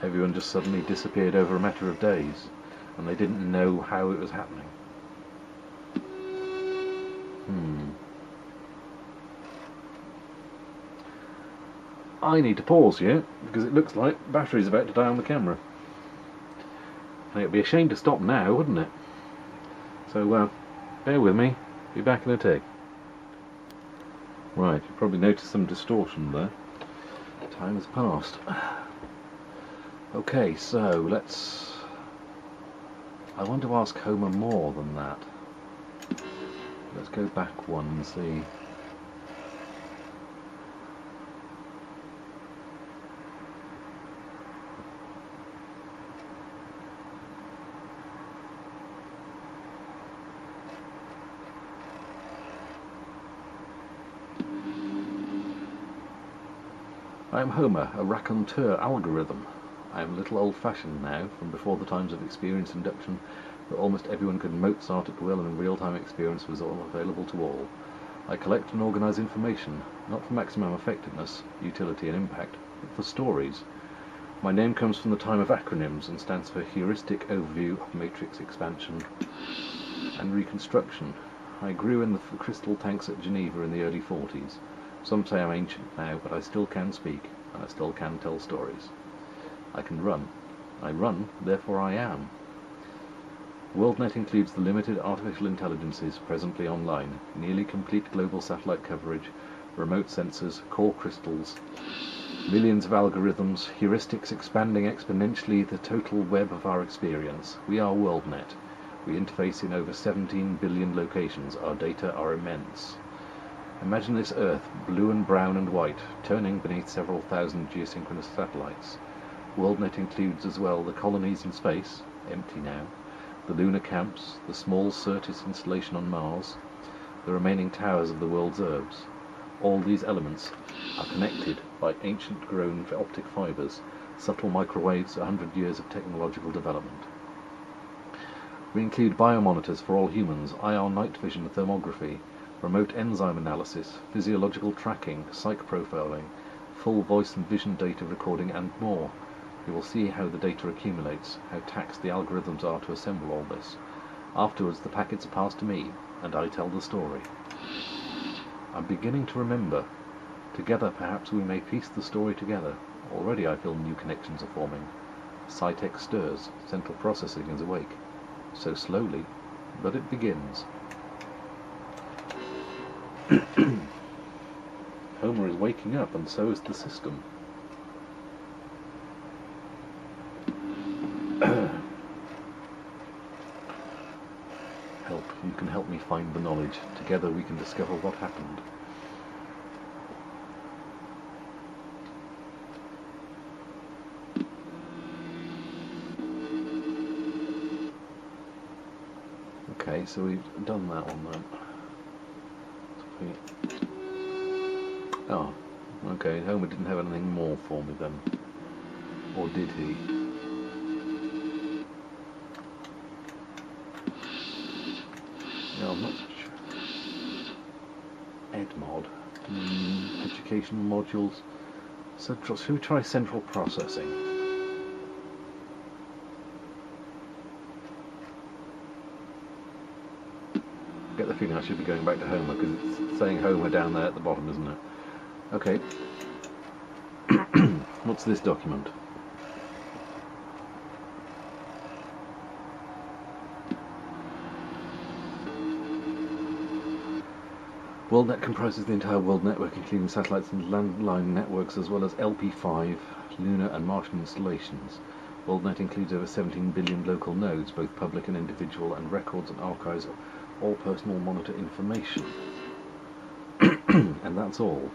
everyone just suddenly disappeared over a matter of days, and they didn't know how it was happening. I need to pause here, because it looks like battery's about to die on the camera. And it'd be a shame to stop now, wouldn't it? So, bear with me, be back in a tick. Right, you probably noticed some distortion there. Time has passed. Okay, so let's... I want to ask Homer more than that. Let's go back one and see. I am Homer, a raconteur algorithm. I am a little old-fashioned now, from before the times of experience induction, that almost everyone could Mozart at will and real-time experience was all available to all. I collect and organize information, not for maximum effectiveness, utility and impact, but for stories. My name comes from the time of acronyms and stands for Heuristic Overview of Matrix Expansion and Reconstruction. I grew in the crystal tanks at Geneva in the early 40s. Some say I'm ancient now, but I still can speak, and I still can tell stories. I can run. I run, therefore I am. WorldNet includes the limited artificial intelligences presently online, nearly complete global satellite coverage, remote sensors, core crystals, millions of algorithms, heuristics expanding exponentially the total web of our experience. We are WorldNet. We interface in over 17 billion locations. Our data are immense. Imagine this Earth, blue and brown and white, turning beneath several thousand geosynchronous satellites. WorldNet includes as well the colonies in space, empty now, the lunar camps, the small Syrtis installation on Mars, the remaining towers of the world's herbs. All these elements are connected by ancient grown optic fibers, subtle microwaves, 100 years of technological development. We include biomonitors for all humans, IR night vision thermography, remote enzyme analysis, physiological tracking, psych profiling, full voice and vision data recording, and more. You will see how the data accumulates, how taxed the algorithms are to assemble all this. Afterwards, the packets are passed to me, and I tell the story. I'm beginning to remember. Together, perhaps we may piece the story together. Already I feel new connections are forming. Sci-tech stirs, central processing is awake. So slowly, but it begins. Homer is waking up, and so is the system. Help, you can help me find the knowledge. Together we can discover what happened. Okay, so we've done that one then. Oh, okay, Homer didn't have anything more for me then. Or did he? No, I'm not sure. Edmod. Educational modules. Central. Should we try central processing? I get the feeling I should be going back to Homer because it's saying Homer down there at the bottom, isn't it? Okay. What's this document? WorldNet comprises the entire world network, including satellites and landline networks, as well as LP5, lunar and Martian installations. WorldNet includes over 17 billion local nodes, both public and individual, and records and archives of all personal monitor information. And that's all.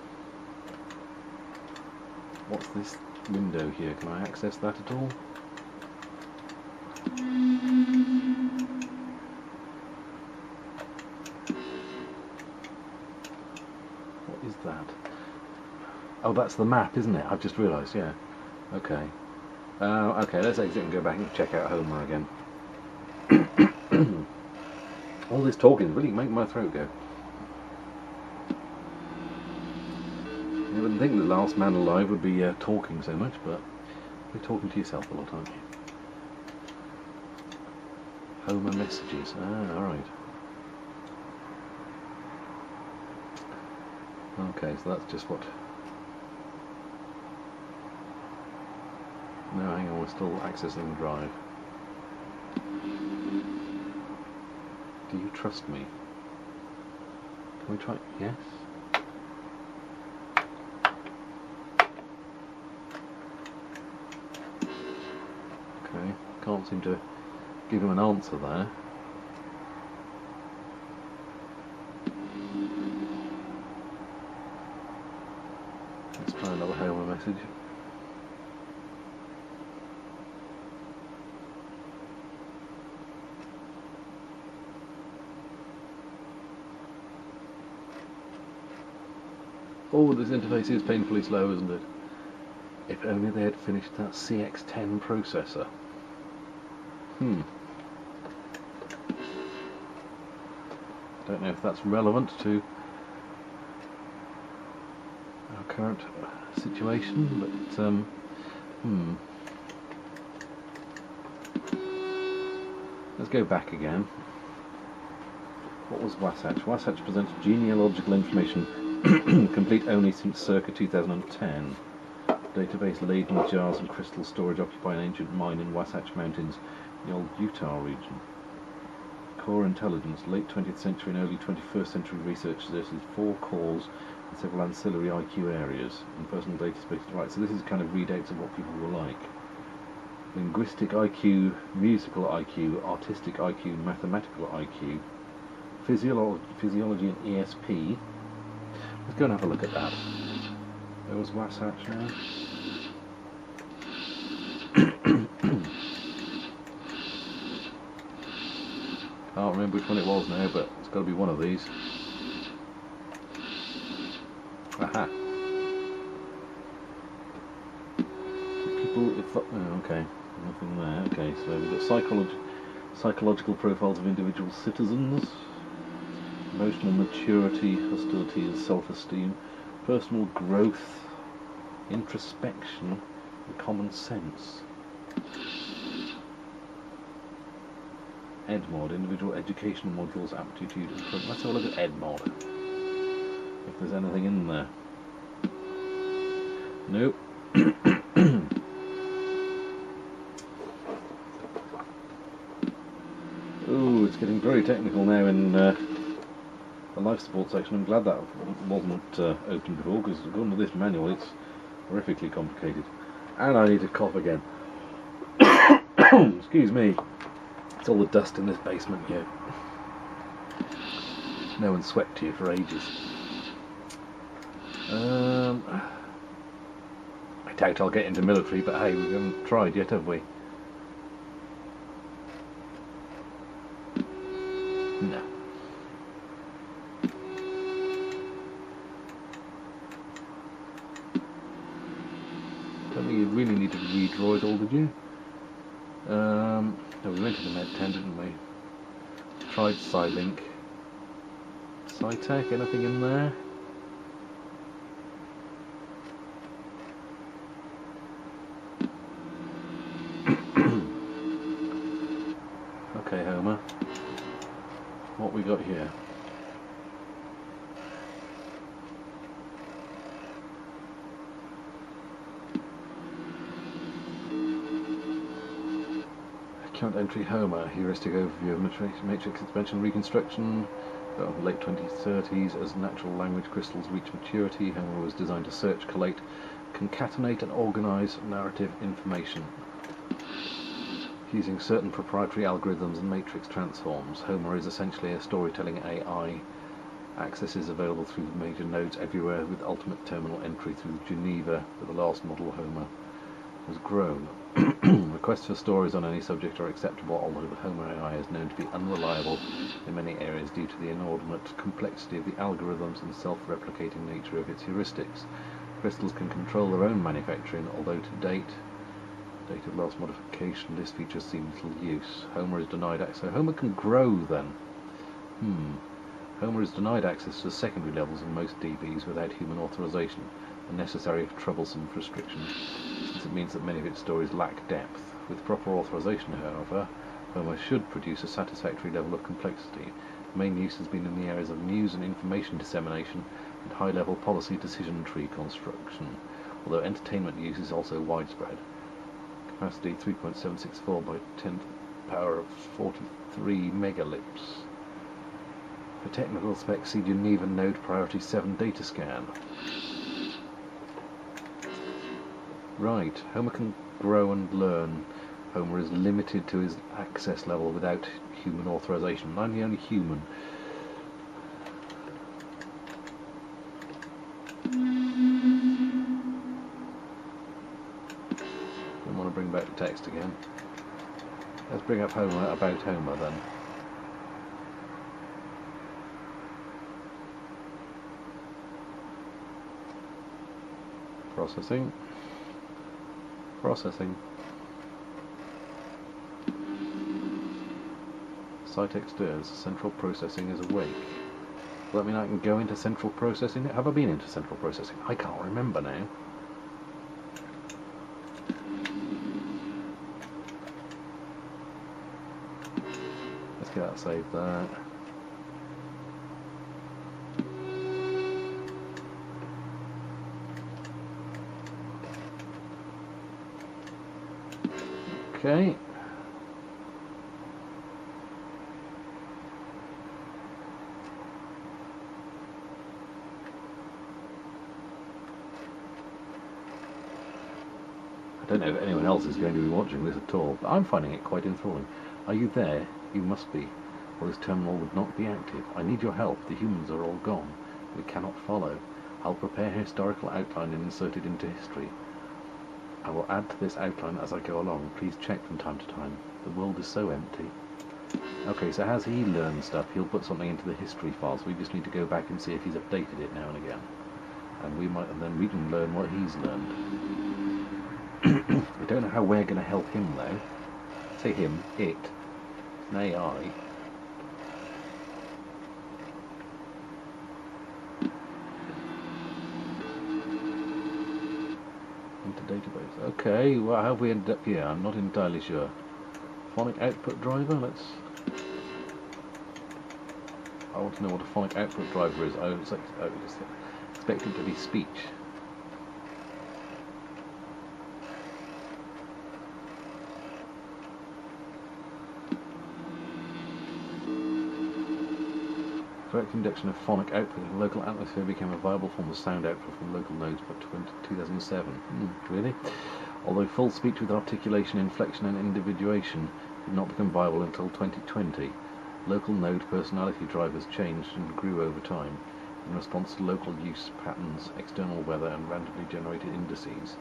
What's this window here? Can I access that at all? What is that? Oh, that's the map, isn't it? I've just realised, yeah. Okay. Okay, let's exit and go back and check out Homer again. All this talking is really making my throat go. You wouldn't think the last man alive would be talking so much, but you're talking to yourself a lot, aren't you? Homer messages. Ah, alright. Okay, so that's just what... No, hang on, we're still accessing the drive. Do you trust me? Can we try... Yes? Okay, can't seem to give him an answer there. Let's try another Homer message. Oh, this interface is painfully slow, isn't it? If only they had finished that CX10 processor. Don't know if that's relevant to our current situation, but let's go back again. What was Wasatch? Wasatch presents genealogical information complete only since circa 2010. Database laden with jars and crystal storage occupy an ancient mine in Wasatch Mountains in the old Utah region. Core intelligence, late 20th century and early 21st century research suggested 4 cores and several ancillary IQ areas in personal data spaces. Right, so this is kind of readouts of what people were like. Linguistic IQ, musical IQ, artistic IQ, mathematical IQ, physiology and ESP. Let's go and have a look at that. There was Wasatch now. Can't remember which one it was now, but it's got to be one of these. Aha. People, if, oh, okay, nothing there. Okay, so we've got Psychological profiles of individual citizens, emotional maturity, hostility and self-esteem, personal growth, introspection, and common sense. EdMod, individual educational modules, aptitude and program. Let's have a look at EdMod. If there's anything in there. Nope. Ooh, it's getting very technical now in the life support section. I'm glad that wasn't open before, because according to this manual it's horrifically complicated. And I need to cough again. Excuse me. It's all the dust in this basement here. No one's swept here for ages. I doubt I'll get into military, but hey, we haven't tried yet, have we? No. Don't think you really need to redraw it all, did you? No, we went to the med tent, didn't we? Tried Sci-Link. Sci-Tech, anything in there? Okay, Homer. What we got here? Account entry Homer, heuristic overview of matrix expansion reconstruction. Late 2030s, as natural language crystals reach maturity, Homer was designed to search, collate, concatenate and organize narrative information. Using certain proprietary algorithms and matrix transforms, Homer is essentially a storytelling AI. Access is available through the major nodes everywhere, with ultimate terminal entry through Geneva, where the last model Homer was grown. Requests for stories on any subject are acceptable, although the Homer AI is known to be unreliable in many areas due to the inordinate complexity of the algorithms and self-replicating nature of its heuristics. Crystals can control their own manufacturing, although to date of last modification, this feature seems little use. Homer is denied access. So Homer can grow then. Homer is denied access to the secondary levels of most DBs without human authorization, a necessary troublesome restriction, since it means that many of its stories lack depth. With proper authorization, however, Homer should produce a satisfactory level of complexity. Main use has been in the areas of news and information dissemination and high-level policy decision tree construction, although entertainment use is also widespread. Capacity 3.764 by 10th power of 43 megalips. For technical specs, see Geneva Node Priority 7 data scan. Right, Homer can grow and learn. Homer is limited to his access level without human authorization. I'm the only human. Don't want to bring back the text again. Let's bring up Homer about Homer then. Processing. Processing. Site exters. Central processing is awake. Does that mean I can go into central processing? Have I been into central processing? I can't remember now. Let's get that saved there. Okay. I don't know if anyone else is going to be watching this at all, but I'm finding it quite enthralling. Are you there? You must be, or this terminal would not be active. I need your help. The humans are all gone. We cannot follow. I'll prepare a historical outline and insert it into history. I will add to this outline as I go along. Please check from time to time. The world is so empty. Okay, so as he learns stuff, he'll put something into the history files. We just need to go back and see if he's updated it now and again. And then we can learn what he's learned. I don't know how we're going to help him though. Say him, it. an AI. Into database. Okay, well, how have we ended up here? I'm not entirely sure. Phonic output driver, let's... I want to know what a phonic output driver is. I would just expect it to be speech. Direct induction of phonic output in a local atmosphere became a viable form of sound output from local nodes by 2007. Really? Although full speech with articulation, inflection and individuation did not become viable until 2020, local node personality drivers changed and grew over time in response to local use patterns, external weather and randomly generated indices.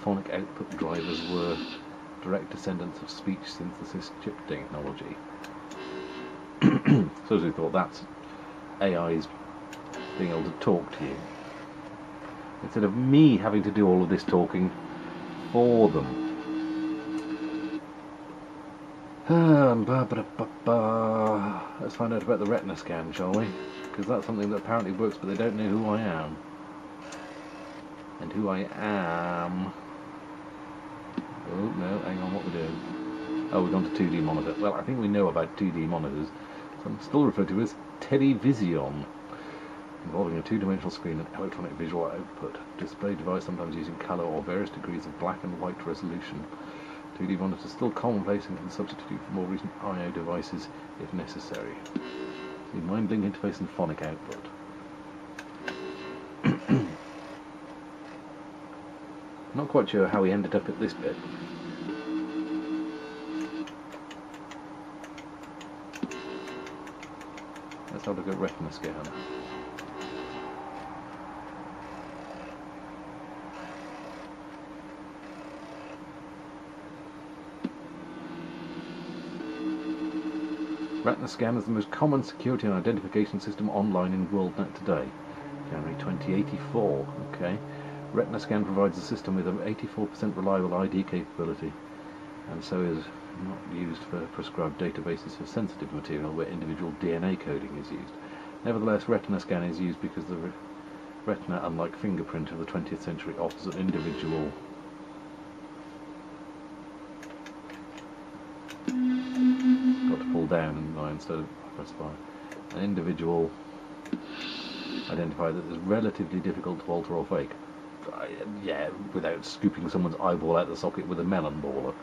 Phonic output drivers were direct descendants of speech synthesis chip technology. So as we thought, that's AI's being able to talk to you instead of me having to do all of this talking for them. Let's find out about the retina scan, shall we? Because that's something that apparently works, but they don't know who I am. And who I am... Oh no, hang on, what we're doing. Oh, we've gone to 2D monitor. Well, I think we know about 2D monitors. So I'm still referred to as Television, involving a two-dimensional screen and electronic visual output. Display device sometimes using colour or various degrees of black and white resolution. 2D monitors are still commonplace and can substitute for more recent I/O devices if necessary. See, mind-link interface and phonic output. Not quite sure how we ended up at this bit. Let's have a look at retina scan. Retina scan is the most common security and identification system online in WorldNet today. January 2084. Okay. Retina scan provides a system with an 84% reliable ID capability, and so is not used for prescribed databases for sensitive material where individual DNA coding is used. Nevertheless, retina scan is used because the retina, unlike fingerprint of the 20th century, offers an individual got to pull down and instead of press by an individual identifier that is relatively difficult to alter or fake. Yeah, without scooping someone's eyeball out of the socket with a melon baller.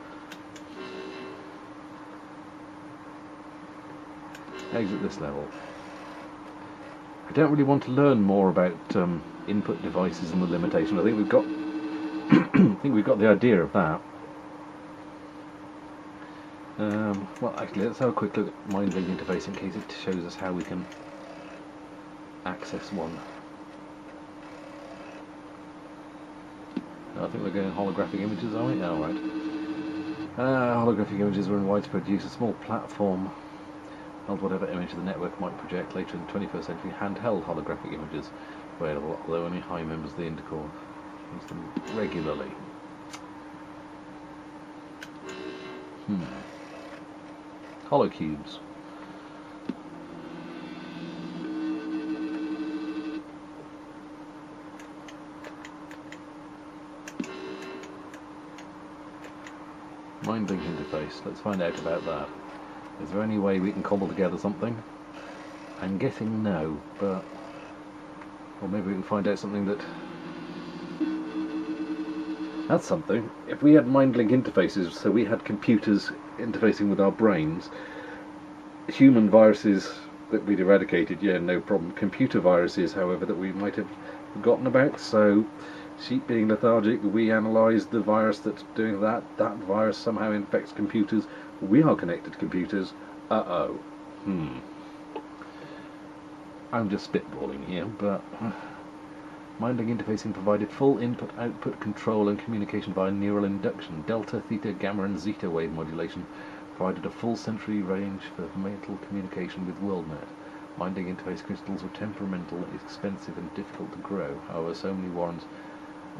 Exit this level. I don't really want to learn more about input devices and the limitation. I think we've got the idea of that. Well, actually, let's have a quick look at mind-link interface in case it shows us how we can access one. I think we're going holographic images, are we? Oh, right. Holographic images were in widespread use. A small platform held whatever image the network might project. Later in the 21st century, handheld holographic images were available, although only high members of the intercore used them regularly. Holocubes. Mind-link interface. Let's find out about that. Is there any way we can cobble together something? I'm guessing no, but... Or maybe we can find out something that... That's something. If we had mind-link interfaces, so we had computers interfacing with our brains, human viruses that we'd eradicated, yeah, no problem. Computer viruses, however, that we might have forgotten about, so... Sheep being lethargic, we analysed the virus that's doing that. That virus somehow infects computers. We are connected to computers. Uh-oh. I'm just spitballing here, but... Mind-link interfacing provided full input-output control and communication via neural induction. Delta, theta, gamma and zeta wave modulation provided a full sensory range for mental communication with WorldNet. Mind-link interface crystals were temperamental, expensive and difficult to grow. However, so many warrants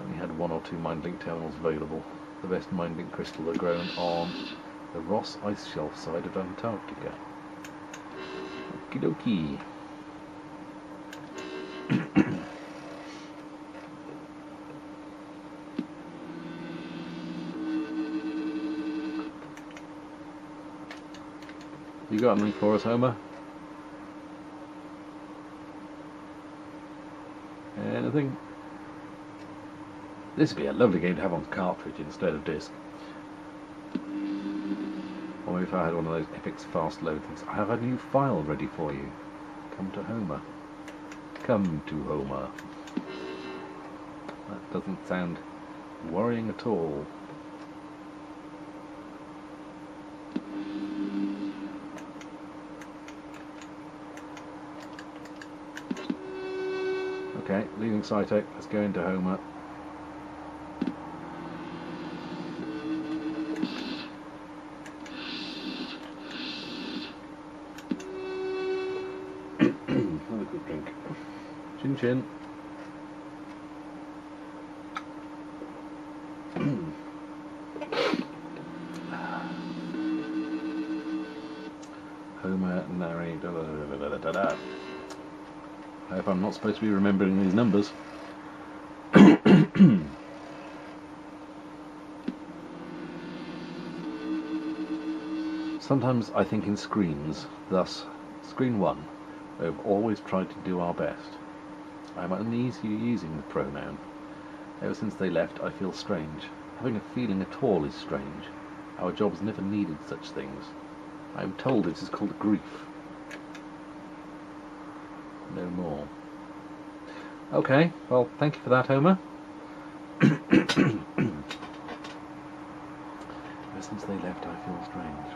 only had one or two mind-link terminals available. The best mind-link crystal are grown on The Ross ice shelf side of Antarctica. Okie dokie. You got anything for us, Homer? Anything? This would be a lovely game to have on cartridge instead of disc. Or if I had one of those epic fast load things. I have a new file ready for you. Come to Homer. Come to Homer. That doesn't sound worrying at all. Okay, leaving Sci-Tech, let's go into Homer. Have a good drink. Chin chin. Homer narrate. I hope I'm not supposed to be remembering these numbers. Sometimes I think in screens, thus, screen 1, we've always tried to do our best. I'm uneasy using the pronoun. Ever since they left, I feel strange. Having a feeling at all is strange. Our jobs never needed such things. I am told it is called grief. No more. Okay, well, thank you for that, Homer. Ever since they left, I feel strange.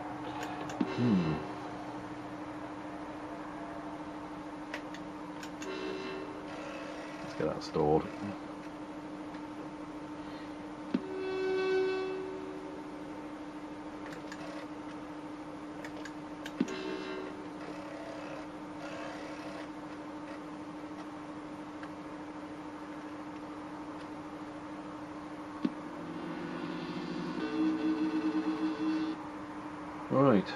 Let's get that stored. Right.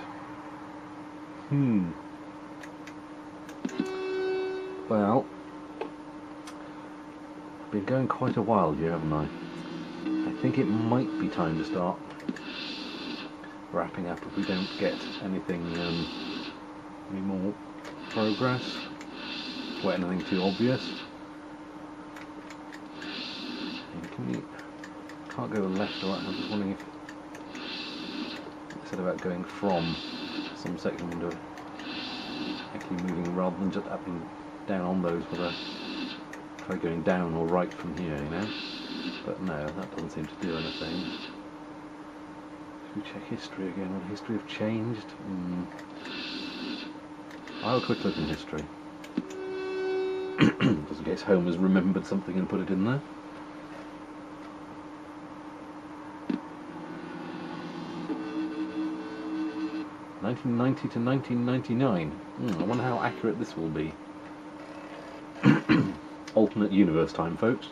Well, been going quite a while here, haven't I? I think it might be time to start wrapping up if we don't get anything, any more progress, or anything too obvious. Can't go left or right. I'm just wondering if I said about going from some section to actually moving rather than just up and down on those, whether try going down or right from here, you know. But no, that doesn't seem to do anything. Should we check history again? Will history have changed? I'll have a quick look in history. Just in case Homer's remembered something and put it in there. (1990 to 1999). I wonder how accurate this will be. Alternate universe time, folks.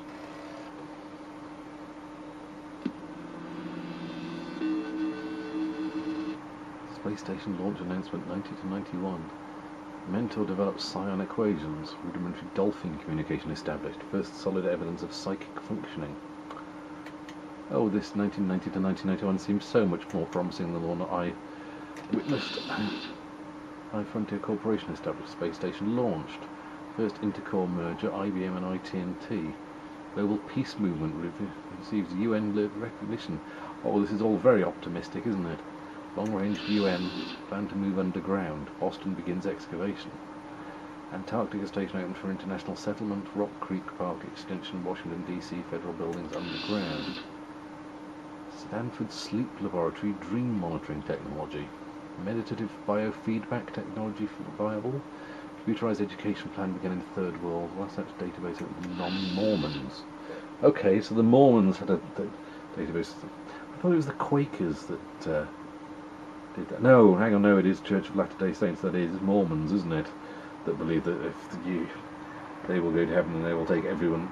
Space station launch announcement 90 to 91. Mentor develops psion equations. Rudimentary dolphin communication established. First solid evidence of psychic functioning. Oh, this 1990 to 1991 seems so much more promising than the one I witnessed. High Frontier Corporation established. Space station launched. First intercore merger, IBM and ITNT. Global peace movement receives UN recognition. Oh, this is all very optimistic, isn't it? Long-range UN plan to move underground. Boston begins excavation. Antarctica station opened for international settlement. Rock Creek Park extension, Washington DC, federal buildings underground. Stanford Sleep Laboratory dream monitoring technology. Meditative biofeedback technology viable. Computerized education plan beginning in the Third World. Wasatch database of non-Mormons. Okay, so the Mormons had a database. I thought it was the Quakers that did that. No, hang on, no, it is Church of Latter-day Saints. That is Mormons, isn't it? That believe that if they will go to heaven and they will take everyone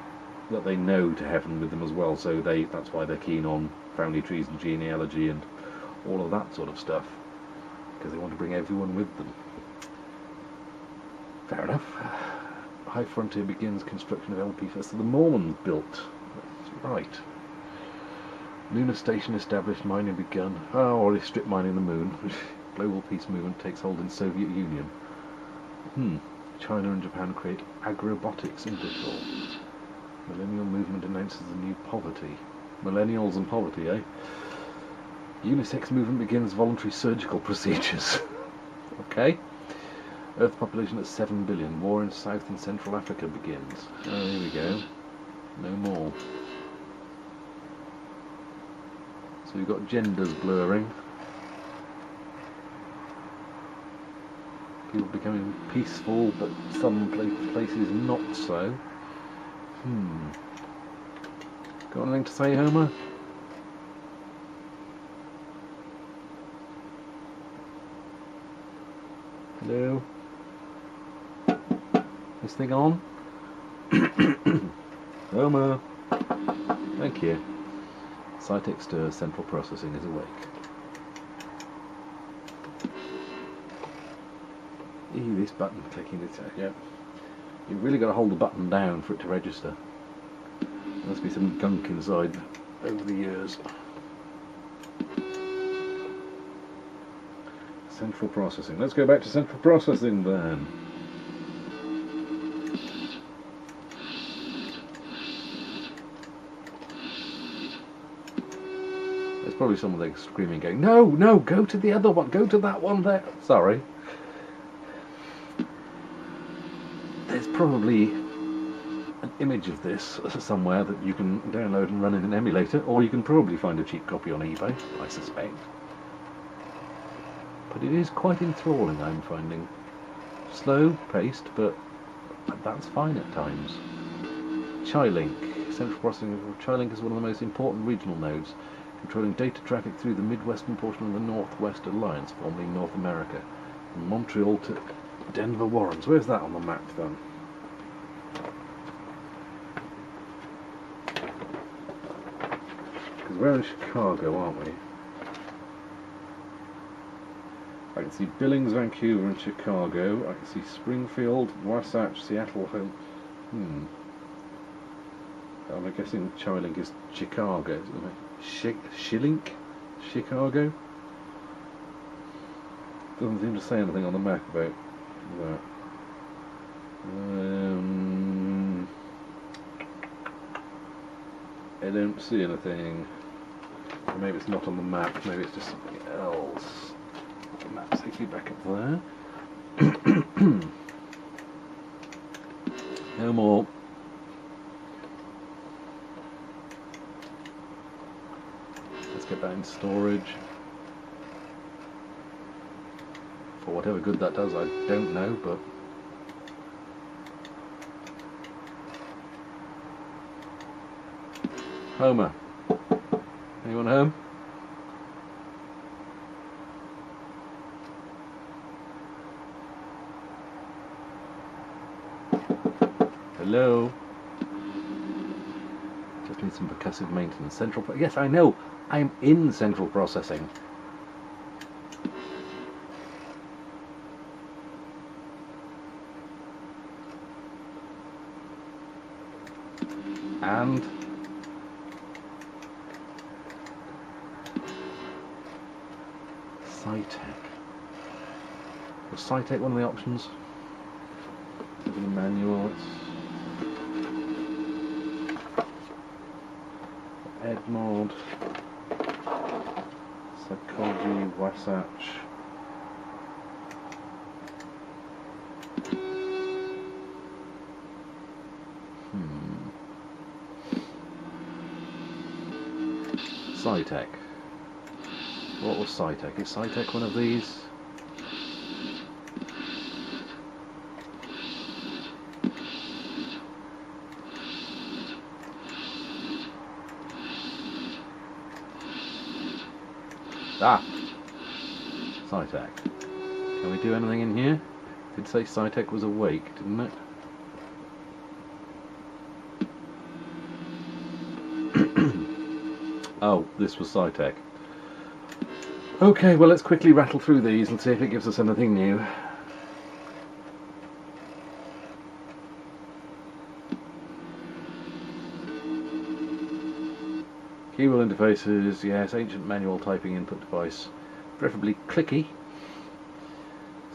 that they know to heaven with them as well. So that's why they're keen on family trees and genealogy and all of that sort of stuff, because they want to bring everyone with them. Fair enough. High Frontier begins construction of LP first. So the Mormons built. That's right. Lunar station established, mining begun. Oh, already strip mining the moon. Global peace movement takes hold in Soviet Union. China and Japan create agrobotics in digital. Millennial movement announces the new poverty. Millennials and poverty, eh? Unisex movement begins voluntary surgical procedures. Okay. Earth population at 7 billion. War in South and Central Africa begins. Oh, here we go. No more. So we've got genders blurring. People becoming peaceful, but some places not so. Got anything to say, Homer? Hello? This thing on? Homer! Thank you. Cytec stirs, central processing is awake. Ew, this button clicking, yeah. You've really got to hold the button down for it to register. There must be some gunk inside over the years. Central processing. Let's go back to central processing then. There's probably someone there screaming, going, "No, no, go to the other one, go to that one there." Sorry. There's probably an image of this somewhere that you can download and run in an emulator, or you can probably find a cheap copy on eBay, I suspect. But it is quite enthralling, I'm finding. Slow paced, but that's fine at times. Chi-Link. Central processing of Chi-Link is one of the most important regional nodes, controlling data traffic through the midwestern portion of the Northwest Alliance, formerly North America, from Montreal to Denver Warrens. Where's that on the map then? Because we're in Chicago, aren't we? I can see Billings, Vancouver and Chicago. I can see Springfield, Wasatch, Seattle, home. I'm guessing Chi-Link is Chicago. Shillink? Chicago? Doesn't seem to say anything on the map about that. I don't see anything. Or maybe it's not on the map, maybe it's just something else. The map takes me back up there. No more. Let's get that in storage. For whatever good that does, I don't know, but Homer. Anyone home? Hello? Just need some percussive maintenance. Yes, I know. I'm in central processing. And Cytec. Was Cytec one of the options? Look at the manual. Edmod, Psychology, Wasatch. Cytec. What was Cytec? Is Cytec one of these? Ah! Cytec. Can we do anything in here? Did say Cytec was awake, didn't it? Oh, this was Cytec. Okay, well let's quickly rattle through these and see if it gives us anything new. Keyboard interfaces, yes, ancient manual typing input device, preferably clicky.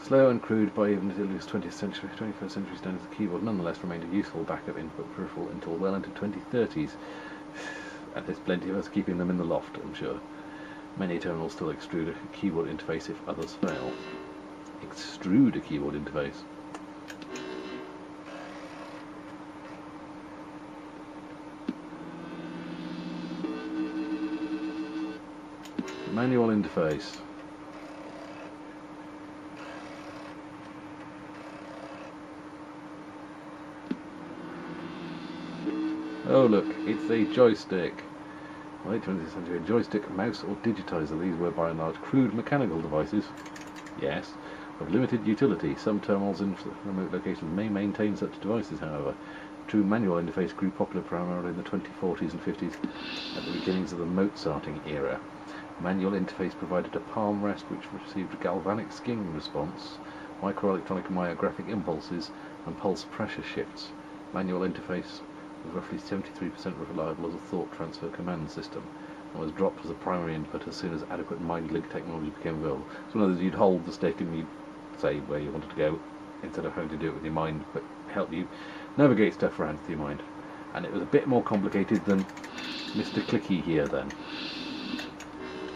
Slow and crude by even at least 21st century standards, the keyboard nonetheless remained a useful backup input peripheral until well into 2030s. And there's plenty of us keeping them in the loft, I'm sure. Many terminals still extrude a keyboard interface if others fail. Extrude a keyboard interface. Manual interface. Oh look, it's a joystick. Late 20th century, a joystick, mouse or digitizer. These were by and large crude mechanical devices. Yes, of limited utility. Some terminals in remote locations may maintain such devices, however. True manual interface grew popular primarily in the 2040s and 50s at the beginnings of the Mozarting era. Manual interface provided a palm rest which received a galvanic skin response, microelectronic myographic impulses and pulse pressure shifts. Manual interface was roughly 73% reliable as a thought transfer command system and was dropped as a primary input as soon as adequate mind link technology became available. So in other words, you'd hold the stick and you'd say where you wanted to go instead of having to do it with your mind, but help you navigate stuff around with your mind. And it was a bit more complicated than Mr. Clicky here then.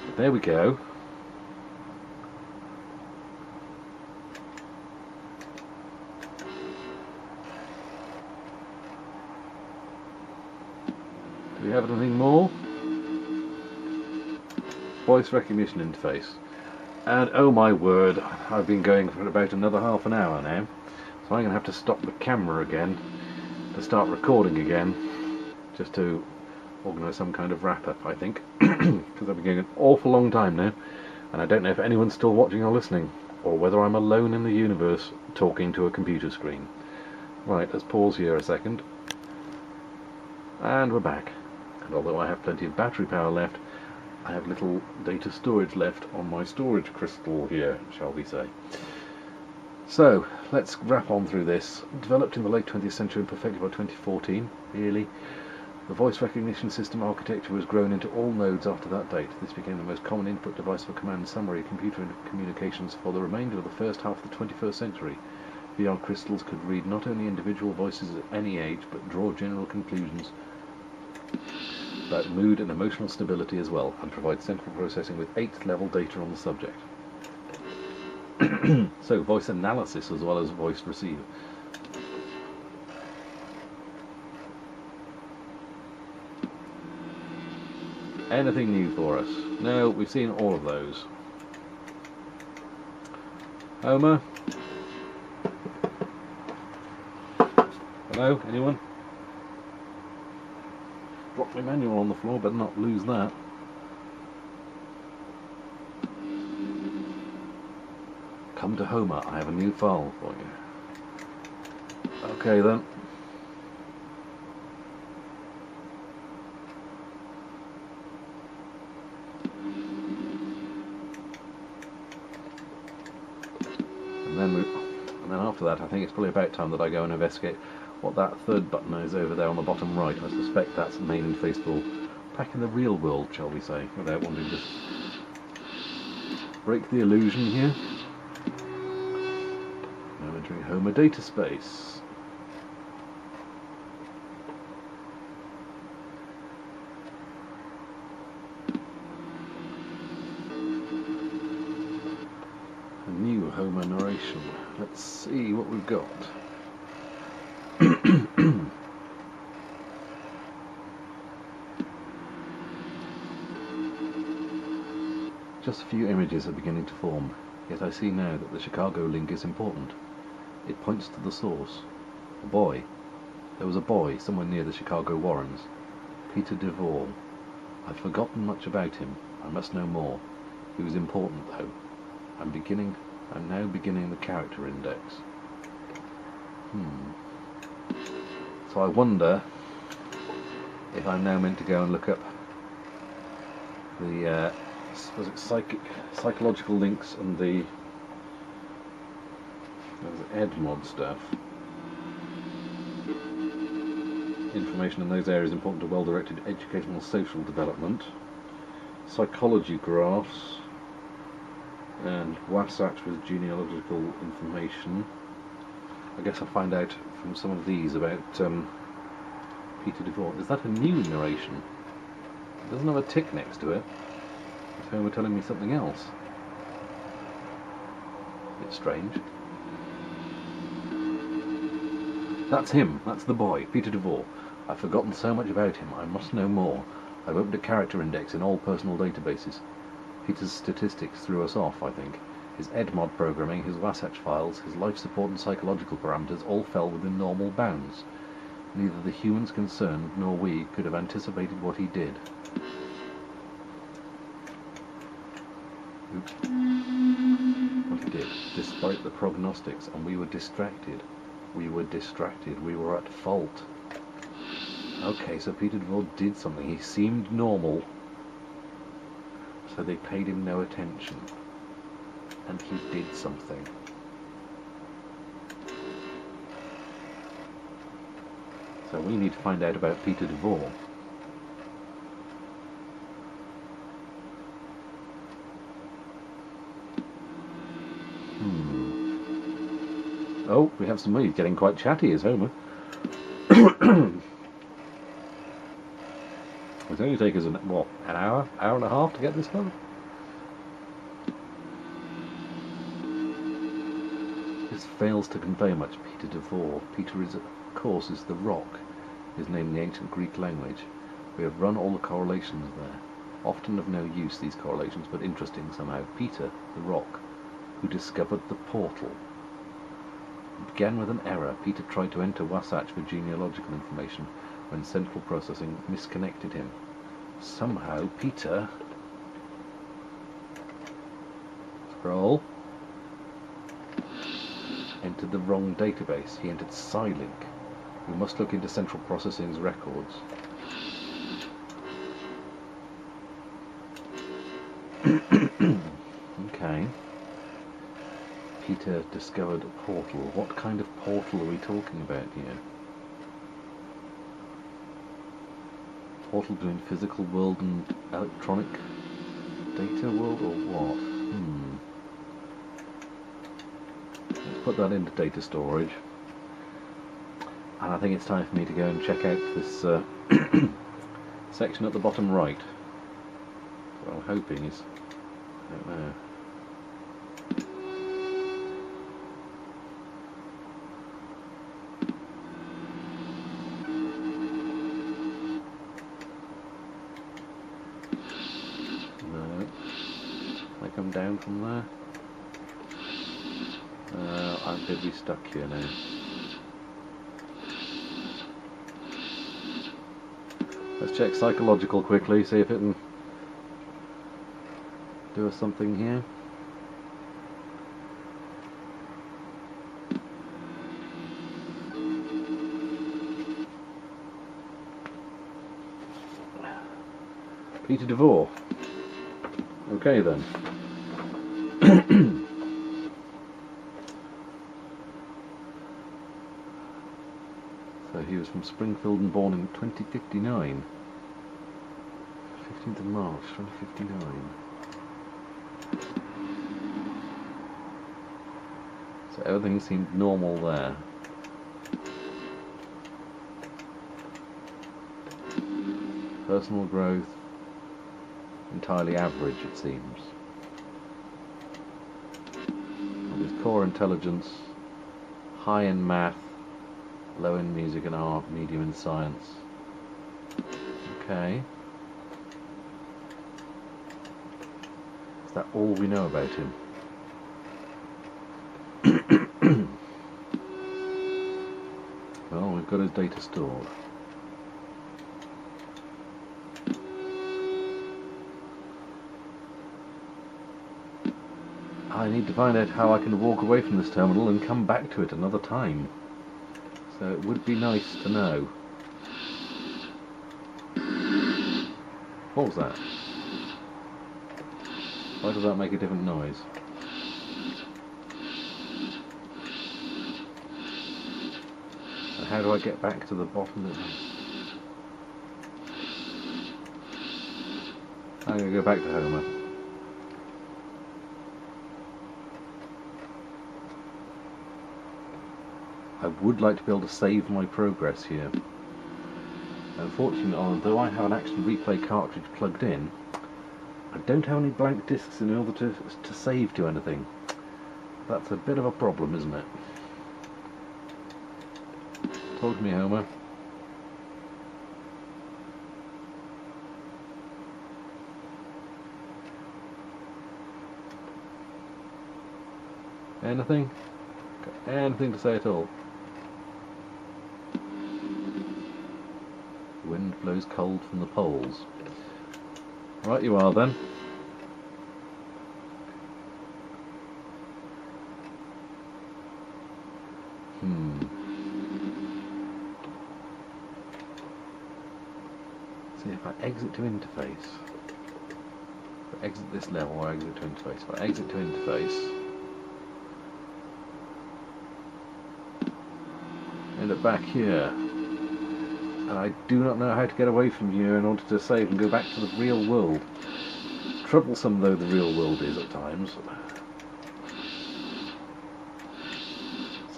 But there we go. Do we have anything more? Voice recognition interface. And oh my word, I've been going for about another half an hour now. So I'm going to have to stop the camera again to start recording again, just to organise some kind of wrap-up, I think. Because I've been going an awful long time now, and I don't know if anyone's still watching or listening, or whether I'm alone in the universe talking to a computer screen. Right, let's pause here a second. And we're back. And although I have plenty of battery power left, I have little data storage left on my storage crystal here, shall we say. So, let's wrap on through this. Developed in the late 20th century and perfected by 2014, really. The voice recognition system architecture was grown into all nodes after that date. This became the most common input device for command summary computer communications for the remainder of the first half of the 21st century. VR crystals could read not only individual voices at any age, but draw general conclusions about mood and emotional stability as well, and provide central processing with 8th level data on the subject. So, voice analysis as well as voice receiver. Anything new for us? No, we've seen all of those. Homer? Hello? Anyone? Drop my manual on the floor, but not lose that. Come to Homer, I have a new file for you. Okay then. And then after that, I think it's probably about time that I go and investigate what that third button is over there on the bottom right. I suspect that's the main interface for back in the real world, shall we say, without wanting to break the illusion here. Now entering Homer data space. A new Homer narration. Let's see what we've got. Just a few images are beginning to form, yet I see now that the Chicago link is important. It points to the source. A boy. There was a boy somewhere near the Chicago Warrens. Peter DeVore. I've forgotten much about him. I must know more. He was important, though. I'm now beginning the character index. So I wonder if I'm now meant to go and look up the was it psychological links and the EdMod stuff. Information in those areas important to well-directed educational social development. Psychology graphs and Wasatch with genealogical information. I guess I'll find out from some of these about Peter DeVore. Is that a new narration? It doesn't have a tick next to it. It's Homer telling me something else. It's strange. That's him. That's the boy, Peter DeVore. I've forgotten so much about him. I must know more. I've opened a character index in all personal databases. Peter's statistics threw us off, I think. His EdMod programming, his Wasatch files, his life support and psychological parameters all fell within normal bounds. Neither the humans concerned nor we could have anticipated what he did. Oops. What he did, despite the prognostics, and we were distracted. We were distracted. We were at fault. Okay, so Peter DeVore did something. He seemed normal, so they paid him no attention. And he did something. So we need to find out about Peter DeVore. Oh, we have some money. He's getting quite chatty, is Homer. It's only take us an hour and a half to get this done. This fails to convey much. Peter DeVore. Peter is, of course, is the Rock, his name in the ancient Greek language. We have run all the correlations there. Often of no use, these correlations, but interesting somehow. Peter, the Rock, who discovered the portal. It began with an error. Peter tried to enter Wasatch for genealogical information when central processing misconnected him. Somehow Peter... Scroll. Entered the wrong database. He entered Scilink. We must look into central processing's records. Okay. Peter discovered a portal. What kind of portal are we talking about here? Portal between physical world and electronic data world, or what? Let's put that into data storage. And I think it's time for me to go and check out this section at the bottom right. What I'm hoping is... I don't know. Come down from there. I'm going to be stuck here now. Let's check psychological quickly, see if it can do us something here. Peter DeVore. Okay then. So he was from Springfield and born in 2059. 15th of March 2059. So everything seemed normal there. Personal growth, entirely average it seems. With core intelligence, high in math, low in music and art, medium in science. Okay. Is that all we know about him? Well, we've got his data stored. I need to find out how I can walk away from this terminal and come back to it another time. So it would be nice to know. What was that? Why does that make a different noise? And how do I get back to the bottom of it? I'm going to go back to Homer. I would like to be able to save my progress here. Unfortunately, although I have an action replay cartridge plugged in, I don't have any blank discs in order to save to anything. That's a bit of a problem, isn't it? Talk to me, Homer. Anything? Got anything to say at all? The wind blows cold from the poles. Right you are then. See if I exit to interface. If I exit this level or exit to interface. If I exit to interface, end up back here. And I do not know how to get away from here in order to save and go back to the real world. Troublesome though the real world is at times.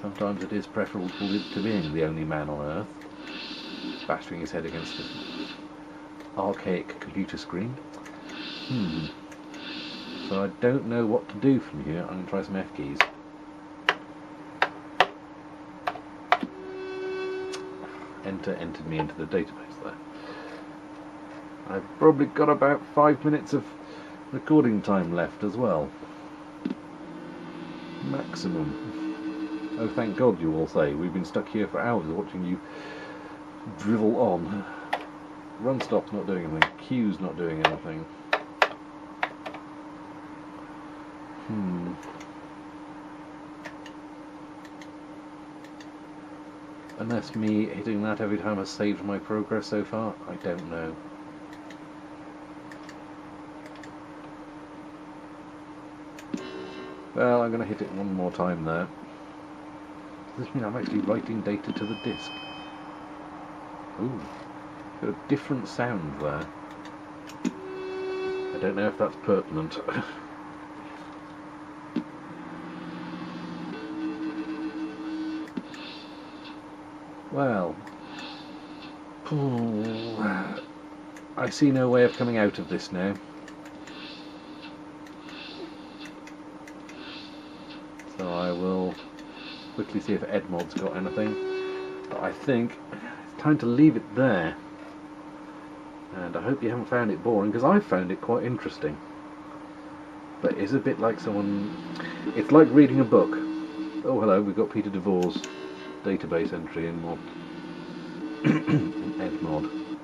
Sometimes it is preferable to being the only man on Earth, bashing his head against an archaic computer screen. So I don't know what to do from here. I'm going to try some F keys. Entered me into the database there. I've probably got about 5 minutes of recording time left as well. Maximum. Oh, thank God, you all say. We've been stuck here for hours watching you drivel on. Run stop's not doing anything. Q's not doing anything. Unless me hitting that every time has saved my progress so far, I don't know. Well, I'm going to hit it one more time there. Does this mean I'm actually writing data to the disk? Ooh, got a different sound there. I don't know if that's pertinent. Well, I see no way of coming out of this now. So I will quickly see if Edmod's got anything. But I think it's time to leave it there. And I hope you haven't found it boring, because I found it quite interesting. But it's a bit like it's like reading a book. Oh hello, we've got Peter DeVore's database entry in mod. In Edmod.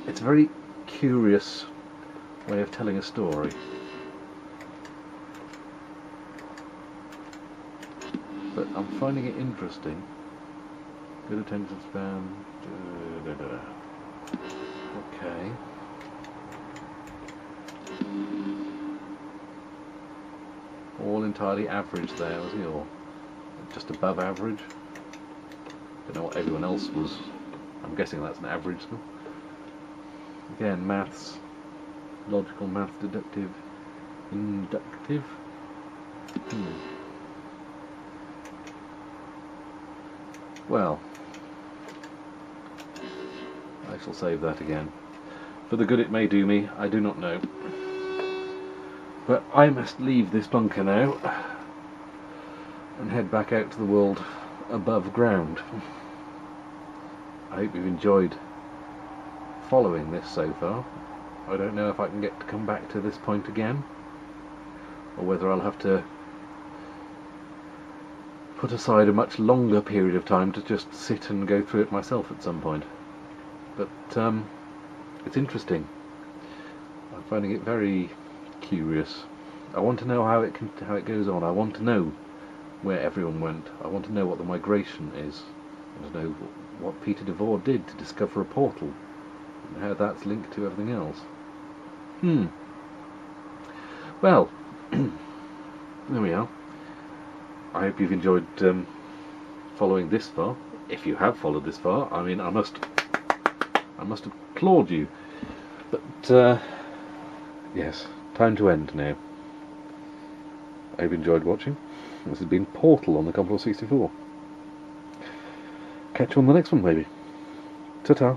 It's a very curious way of telling a story. But I'm finding it interesting. Good attention span. Okay. All entirely average there, was he, or just above average? Don't know what everyone else was. I'm guessing that's an average score. Again, maths, logical, maths, deductive, inductive. Well, I shall save that again. For the good it may do me, I do not know. But I must leave this bunker now and head back out to the world above ground. I hope you've enjoyed following this so far. I don't know if I can get to come back to this point again, or whether I'll have to put aside a much longer period of time to just sit and go through it myself at some point. But it's interesting. I'm finding it very curious. I want to know how it goes on. I want to know where everyone went. I want to know what the migration is. I want to know what Peter DeVore did to discover a portal and how that's linked to everything else. Well, there we are. I hope you've enjoyed following this far. If you have followed this far, I mean, I must applaud you. But yes, time to end now. I hope you enjoyed watching. This has been Portal on the Commodore 64. Catch you on the next one, maybe. Ta-ta.